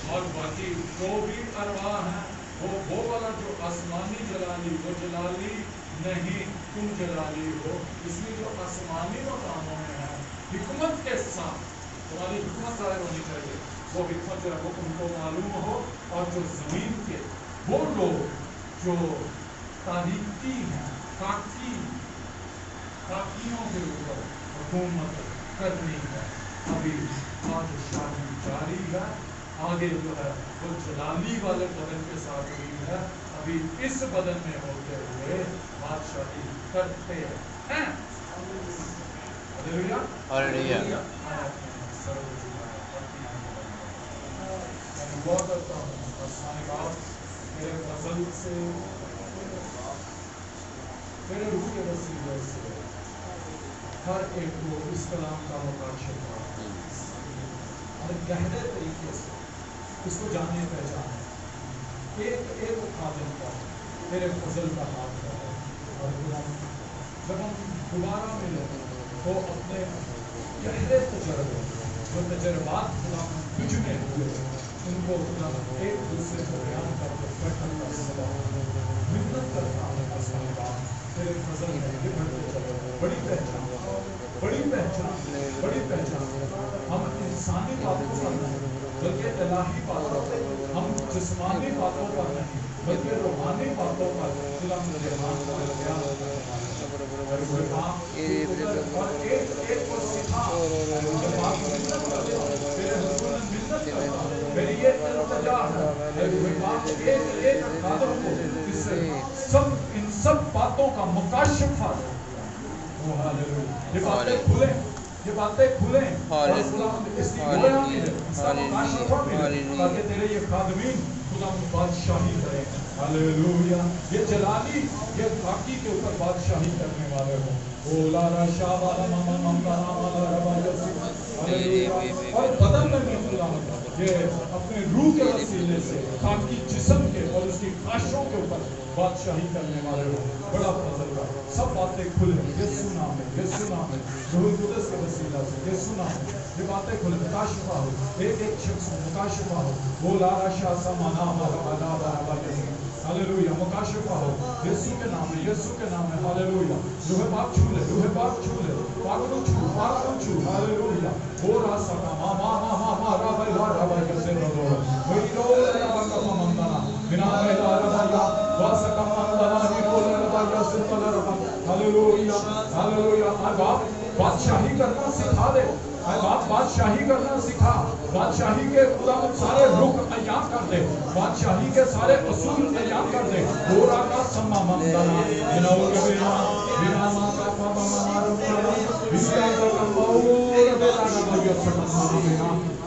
اور باقی جو بھی ارواح ہیں وہ والا جو آسمانی جلالی, وہ جلالی نہیں, تم جلالی ہو. اس لیے جو آسمانی مقاموں میں ہے حکمت کے ساتھ تمہاری حکمت ظاہر ہونی چاہیے. وہ حکمت جو ہے وہ ان کو معلوم ہو, اور جو زمین کے وہ لوگ جو تاریکی ہیں, کاکیوں کے اوپر حکومت کرنی ہے. ابھی بادشاہی جاری ہے, آگے جو ہے وہ جلالی والے بدن کے ساتھ ہوئی ہے, ابھی اس بدن میں ہوتے ہوئے بادشاہی کرتے ہیں. ہلیلویا, ہلیلویا. میں دعا کرتا ہوں آسمانی باپ میرے فضل سے, میرے روح کے وسیلے سے ہر ایک کو اس کلام کا مکاشف ہو, اور گہرے طریقے سے اس کو جانے پہچانے, ایک ایک خادم کا تیرے فضل کا ہاتھ ہے. اور جب ہم دوبارہ ملے تو اپنے گہرے تجربے, جو تجربات خدا تجھ میں ہوئے, ان کو خدا ایک دوسرے کو بیان کر کے بیٹھن کا سبب محنت کرتا ہوں. آسمانی باپ تیرے فضل میں یہ بڑھتے چلے, بڑی پہچان, بڑی پہچان, بڑی پہچان. ہم انسانی باتوں پر نہیں بلکہ الہی باتوں پر, ہم جسمانی باتوں پر نہیں بلکہ روحانی باتوں پر خدا مجھے مان کر بیان کرنے والے. اور ایک ایک کو سکھا, مجھے بات محنت کرتا ہوں, تیرے حضور میں محنت کرتا ہوں, میری یہ التجا ہے ایک ایک خادم کو اس سے ان سب باتوں کا مکاشفہ دے. یہ باتیں کھلیں, یہ باتیں کھلیں, اور خدا اس کی گویا ملے, اس کا مکاشفہ ملے, تاکہ تیرے یہ خادمین خدا بادشاہی کریں. ہلیلویا. یہ جلالی یہ باقی کے اوپر بادشاہی کرنے والے ہوں. اولا رشا والا ماما ممتا والا ربا یسی. ہلیلویا. اور بدن میں خدا یہ اپنے روح کے وسیلے سے باقی جسم کے اور اس کی خواہشوں کے اوپر بادشاہی کرنے والے ہوں. بڑا فضل کا سب باتیں کھلیں. یسوع نام میں, یسوع نام میں, روح القدس کے وسیلہ سے یسوع نام میں یہ باتیں کھلیں. مکاشفہ ہو, ایک ایک شخص میں مکاشفہ ہو. اولا رشا سمانا ربا ربا یسی. ہلیلویا. مکاشفہ ہو یسوع کے نام میں, یسوع کے نام میں. ہلیلویا. روح پاک چھو لے, روح پاک چھو لے, پاک کو چھو, پاک کو چھو. ہلیلویا. او راسا ما ما ما ما ما ربا ربا یسی ربا وہی رو ربا کا مندنا بنا ربا ربا واسا کا مندنا ہی رو ربا یسی ربا. ہلیلویا, ہلیلویا. باپ بادشاہی کرنا سکھا دے, باپ بادشاہی کرنا سکھا, بادشاہی کے خدا سارے رخ عیاں کر دے, بادشاہی کے سارے اصول عیاں کر دے. گورا کا سما مندنا بنا بنا بنا ما کا پاپا مارو بنا بنا کا مور بنا ربا یسی ربا.